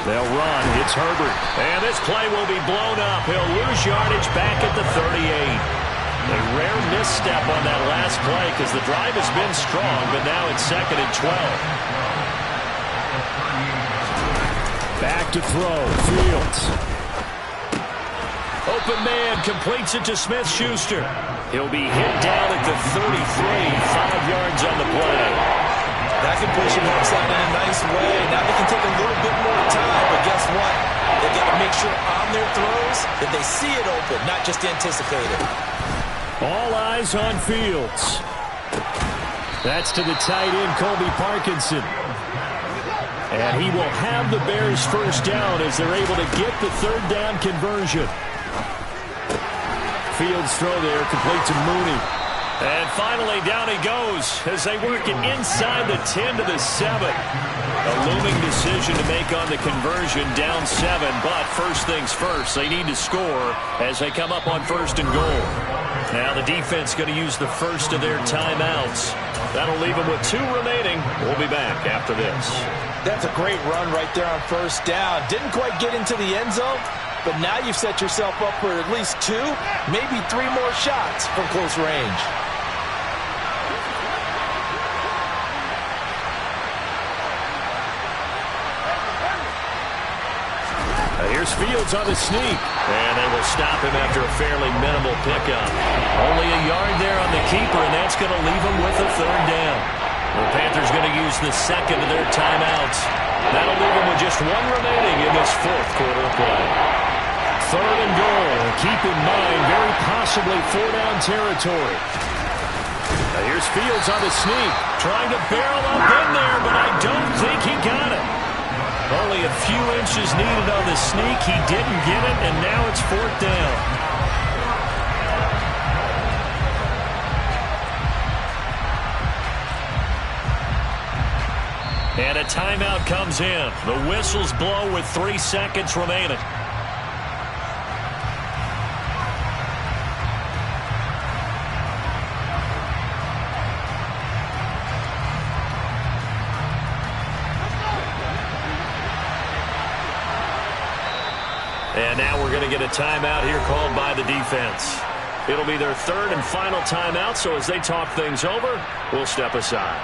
They'll run. It's Herbert. And this play will be blown up. He'll lose yardage back at the 38. A rare misstep on that last play because the drive has been strong, but now it's 2nd and 12. Back to throw. Fields. Open man completes it to Smith-Schuster. He'll be hit down at the 33, 5 yards on the play. That completion works out in a nice way. Now they can take a little bit more time, but guess what? They've got to make sure on their throws that they see it open, not just anticipate it. All eyes on Fields. That's to the tight end, Colby Parkinson. And he will have the Bears' first down as they're able to get the 3rd down conversion. Fields throw there, complete to Mooney. And finally, down he goes as they work it inside the 10 to the 7. A looming decision to make on the conversion, down 7. But first things first, they need to score as they come up on 1st and goal. Now the defense going to use the first of their timeouts. That'll leave them with 2 remaining. We'll be back after this. That's a great run right there on 1st down. Didn't quite get into the end zone, but now you've set yourself up for at least 2, maybe 3 more shots from close range. Here's Fields on the sneak. And they will stop him after a fairly minimal pickup. Only a yard there on the keeper, and that's going to leave him with a 3rd down. The Panthers going to use the 2nd of their timeouts. That'll leave them with just 1 remaining in this 4th quarter of play. 3rd and goal. Keep in mind, very possibly 4-down territory. Now here's Fields on the sneak. Trying to barrel up in there, but I don't think he got it. Only a few inches needed on the sneak. He didn't get it, and now it's 4th down. And a timeout comes in. The whistles blow with 3 seconds remaining. And now we're going to get a timeout here called by the defense. It'll be their 3rd and final timeout, so as they talk things over, we'll step aside.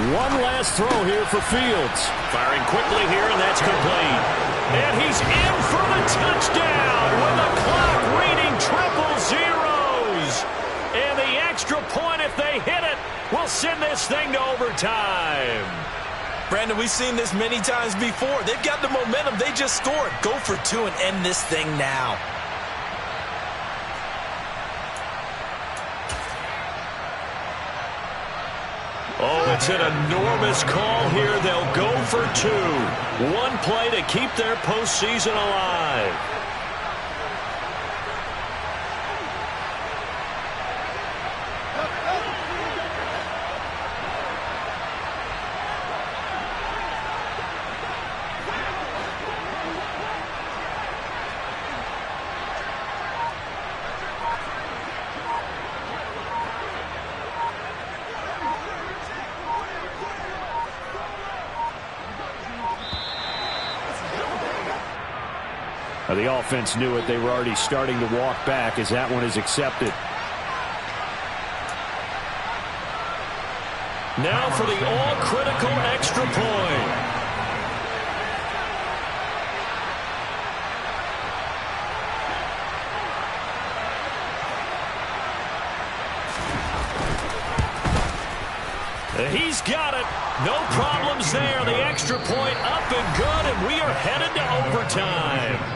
One last throw here for Fields. Firing quickly here, and that's complete. And he's in for the touchdown with the clock reading triple zeros. And the extra point, if they hit it, will send this thing to overtime. Brandon, we've seen this many times before. They've got the momentum. They just scored. Go for two and end this thing now. Oh, it's an enormous call here. They'll go for two. One play to keep their postseason alive. The offense knew it. They were already starting to walk back as that one is accepted. Now for the all-critical extra point. He's got it. No problems there. The extra point up and good, and we are headed to overtime.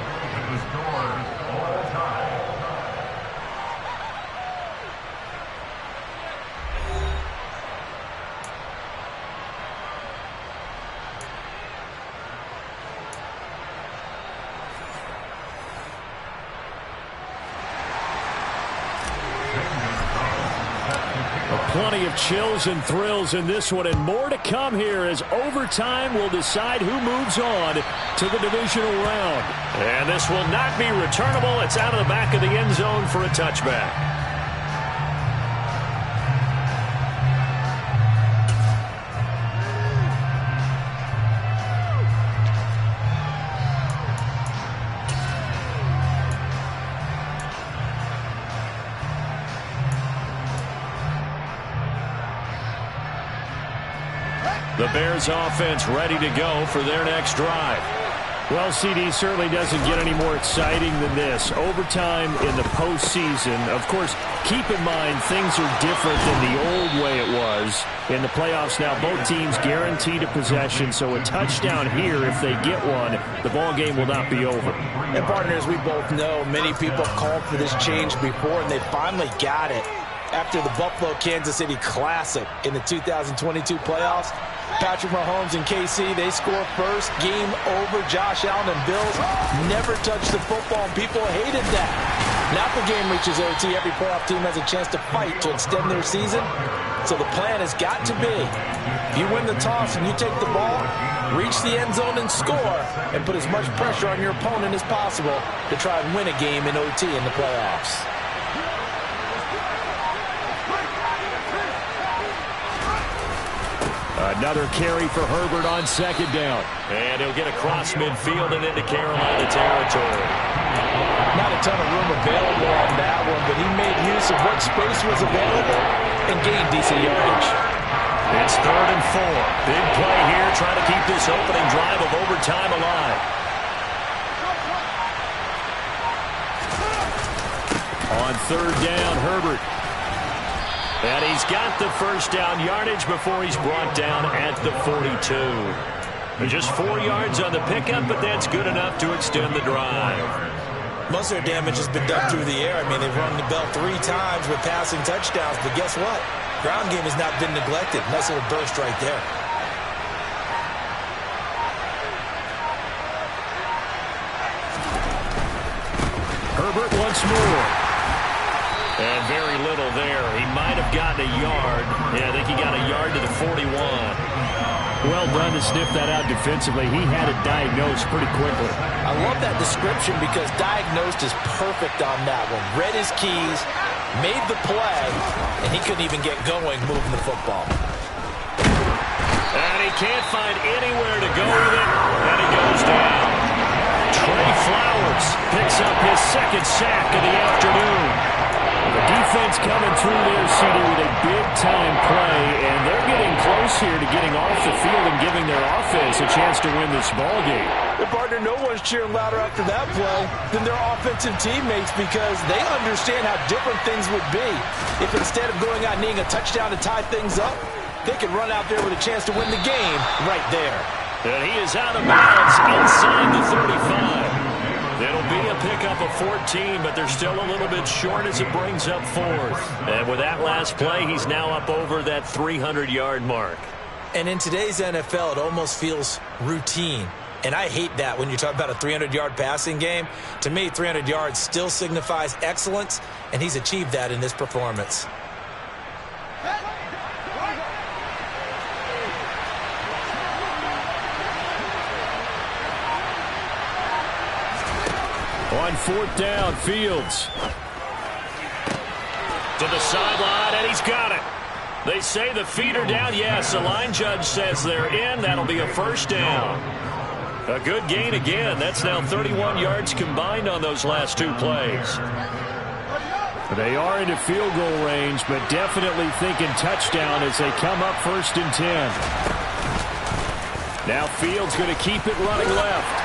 Plenty of chills and thrills in this one, and more to come here as overtime will decide who moves on to the divisional round. And this will not be returnable. It's out of the back of the end zone for a touchback. The Bears offense ready to go for their next drive. Well, CD certainly doesn't get any more exciting than this. Overtime in the postseason. Of course, keep in mind things are different than the old way it was. In the playoffs now, both teams guaranteed a possession, so a touchdown here, if they get one, the ball game will not be over. And partners, we both know many people called for this change before, and they finally got it. After the Buffalo-Kansas City Classic in the 2022 playoffs, Patrick Mahomes and KC, they score first. Game over. Josh Allen and Bills never touched the football, and people hated that. Now if the game reaches OT, every playoff team has a chance to fight to extend their season. So the plan has got to be, if you win the toss and you take the ball, reach the end zone and score, and put as much pressure on your opponent as possible to try and win a game in OT in the playoffs. Another carry for Herbert on second down. And he'll get across midfield and into Carolina territory. Not a ton of room available on that one, but he made use of what space was available and gained decent yardage. It's 3rd and 4. Big play here, trying to keep this opening drive of overtime alive. On 3rd down, Herbert. And he's got the first down yardage before he's brought down at the 42. Just 4 yards on the pickup, but that's good enough to extend the drive. Most of their damage has been done through the air. I mean, they've rung the bell 3 times with passing touchdowns, but guess what? Ground game has not been neglected. Nice little burst right there. Herbert once more. And very little there. He might have gotten a yard. Yeah, I think he got a yard to the 41. Well done to sniff that out defensively. He had it diagnosed pretty quickly. I love that description because diagnosed is perfect on that one. Read his keys, made the play, and he couldn't even get going moving the football. And he can't find anywhere to go with it, and he goes down. Trey Flowers picks up his 2nd sack of the afternoon. The defense offense coming through there, CD, with a big-time play, and they're getting close here to getting off the field and giving their offense a chance to win this ballgame. The partner, no one's cheering louder after that play than their offensive teammates because they understand how different things would be if instead of going out and needing a touchdown to tie things up, they can run out there with a chance to win the game right there. And he is out of bounds inside the 35. It'll be a pickup of 14, but they're still a little bit short as it brings up fourth. And with that last play, he's now up over that 300-yard mark. And in today's NFL, it almost feels routine. And I hate that when you talk about a 300-yard passing game. To me, 300 yards still signifies excellence, and he's achieved that in this performance. On fourth down, Fields to the sideline, and he's got it. They say the feet are down. Yes, the line judge says they're in. That'll be a first down. A good gain again. That's now 31 yards combined on those last two plays. They are into field goal range, but definitely thinking touchdown as they come up 1st and 10. Now Fields going to keep it running left.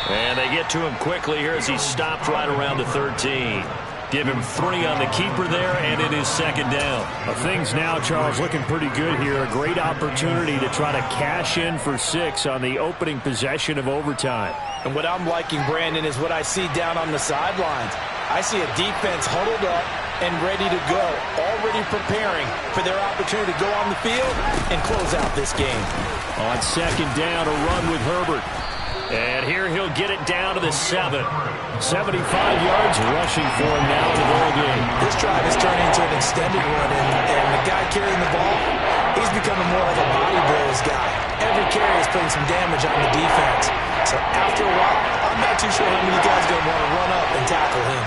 And they get to him quickly here as he's stopped right around the 13. Give him 3 on the keeper there, and it is 2nd down. Things now, Charles, looking pretty good here. A great opportunity to try to cash in for 6 on the opening possession of overtime. And what I'm liking, Brandon, is what I see down on the sidelines. I see a defense huddled up and ready to go, already preparing for their opportunity to go on the field and close out this game. On 2nd down, a run with Herbert. And here he'll get it down to the 7. 75 yards rushing for him now in the ball game. This drive is turning into an extended run, and the guy carrying the ball, he's becoming more like a body blows guy. Every carry is putting some damage on the defense. So after a while, I'm not too sure how many guys are going to want to run up and tackle him.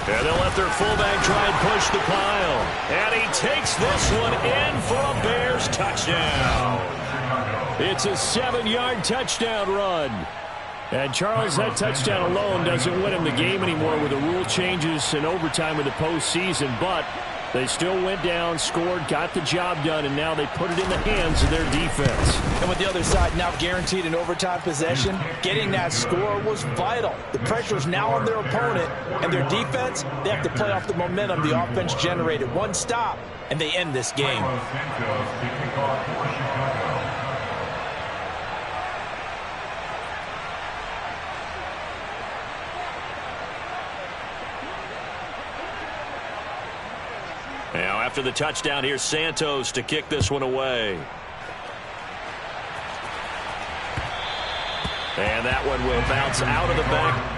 And they'll let their fullback try and push the pile. And he takes this one in for a Bears touchdown. It's a 7-yard touchdown run. And, Charles, that touchdown alone doesn't win him the game anymore with the rule changes and overtime in the postseason. But they still went down, scored, got the job done, and now they put it in the hands of their defense. And with the other side now guaranteed an overtime possession, getting that score was vital. The pressure is now on their opponent, and their defense, they have to play off the momentum the offense generated. One stop, and they end this game. Now, after the touchdown, here's Santos to kick this one away. And that one will bounce out of the back.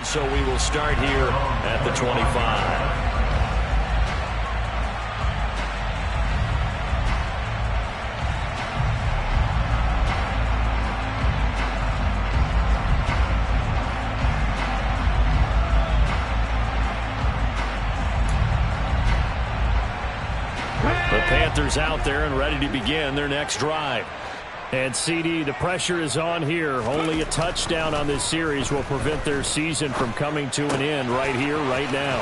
So we will start here at the 25. The Panthers out there and ready to begin their next drive. And CD, the pressure is on here. Only a touchdown on this series will prevent their season from coming to an end right here, right now.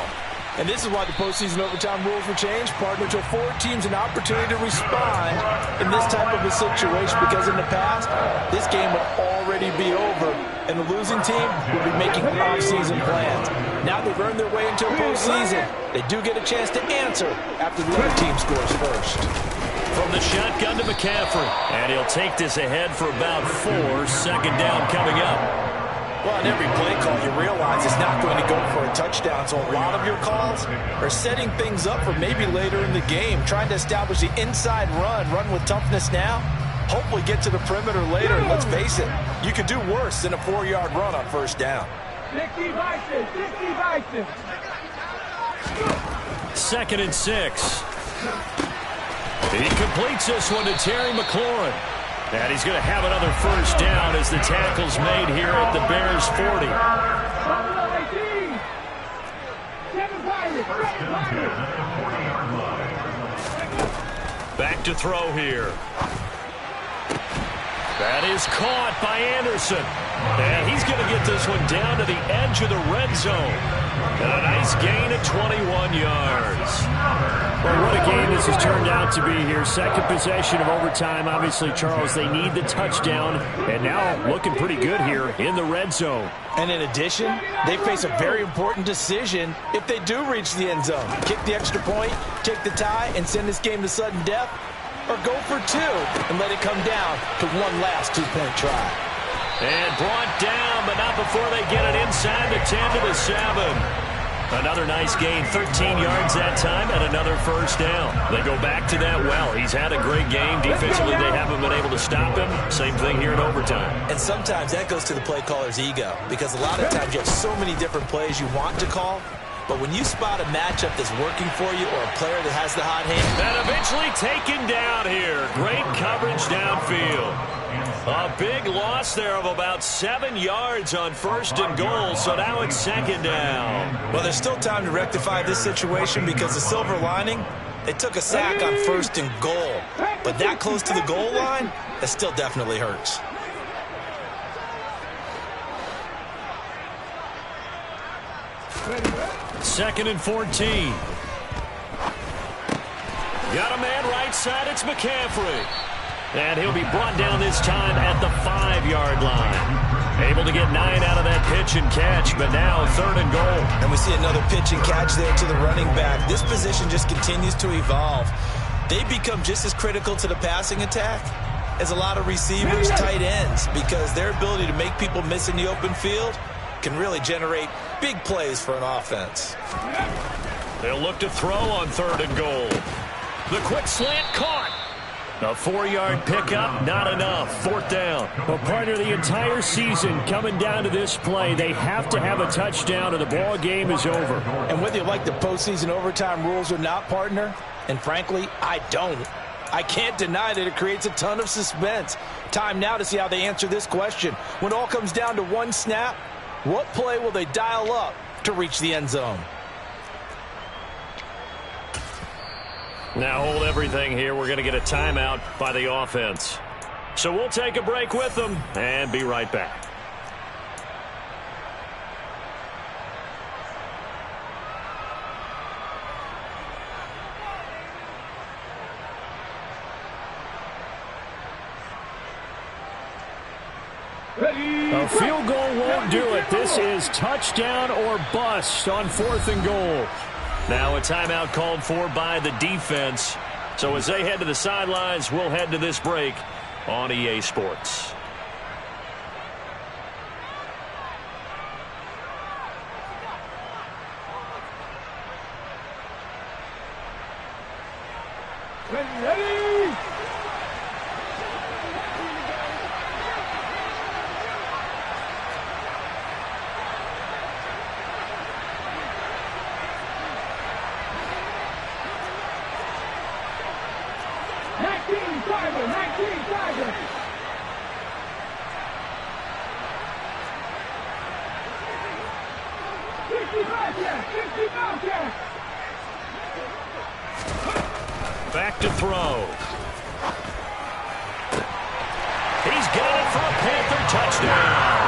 And this is why the postseason overtime rules were changed, partner, to afford teams an opportunity to respond in this type of a situation, because in the past, this game would already be over, and the losing team would be making off-season plans. Now they've earned their way into a postseason. They do get a chance to answer after the other team scores first. From the shotgun to McCaffrey, and he'll take this ahead for about 4. 2nd down coming up. Well, on every play call, you realize it's not going to go for a touchdown, so a lot of your calls are setting things up for maybe later in the game, trying to establish the inside run with toughness now, hopefully get to the perimeter later. And let's face it, you could do worse than a 4-yard run on first down. 60 Vikings, 60 Vikings. 2nd and 6. He completes this one to Terry McLaurin. And he's going to have another first down as the tackle's made here at the Bears' 40. Back to throw here. That is caught by Anderson. And he's going to get this one down to the edge of the red zone. And a nice gain of 21 yards. Well, what a game this has turned out to be here. Second possession of overtime. Obviously, Charles, they need the touchdown. And now looking pretty good here in the red zone. And in addition, they face a very important decision if they do reach the end zone. Kick the extra point, take the tie, and send this game to sudden death, or go for 2 and let it come down to one last 2-point try. And brought down, but not before they get it inside the 10 to the 7. Another nice gain, 13 yards that time, and another first down. They go back to that well. He's had a great game. Defensively, they haven't been able to stop him. Same thing here in overtime. And sometimes that goes to the play caller's ego, because a lot of times you have so many different plays you want to call, but when you spot a matchup that's working for you or a player that has the hot hand. And eventually taken down here. Great coverage downfield. A big loss there of about 7 yards on 1st and goal, so now it's 2nd down. Well, there's still time to rectify this situation because the silver lining, they took a sack on 1st and goal. But that close to the goal line, that still definitely hurts. Second and 14. Got a man right side, it's McCaffrey. And he'll be brought down this time at the 5-yard line. Able to get 9 out of that pitch and catch, but now 3rd and goal. And we see another pitch and catch there to the running back. This position just continues to evolve. They become just as critical to the passing attack as a lot of receivers, tight ends, because their ability to make people miss in the open field can really generate big plays for an offense. They'll look to throw on 3rd and goal. The quick slant caught. A 4-yard pickup, not enough. 4th down. Well, partner, the entire season coming down to this play, they have to have a touchdown or the ball game is over. And whether you like the postseason overtime rules or not, partner, and frankly, I don't. I can't deny that it creates a ton of suspense. Time now to see how they answer this question. When all comes down to one snap, what play will they dial up to reach the end zone? Now hold everything here. We're going to get a timeout by the offense. So we'll take a break with them and be right back. A field goal won't do it. This is touchdown or bust on 4th and goal. Now a timeout called for by the defense. So as they head to the sidelines, we'll head to this break on EA Sports. Ready! Back to throw. He's got it for a Panther touchdown.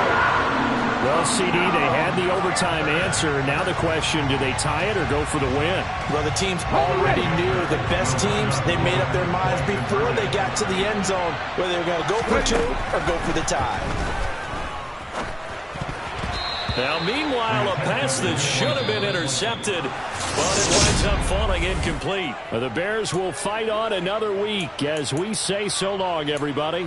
Well, CD, they had the overtime answer. Now the question, do they tie it or go for the win? Well, the teams already knew the best teams. They made up their minds before they got to the end zone whether they were going to go for 2 or go for the tie. Now, meanwhile, a pass that should have been intercepted, but it winds up falling incomplete. The Bears will fight on another week as we say so long, everybody.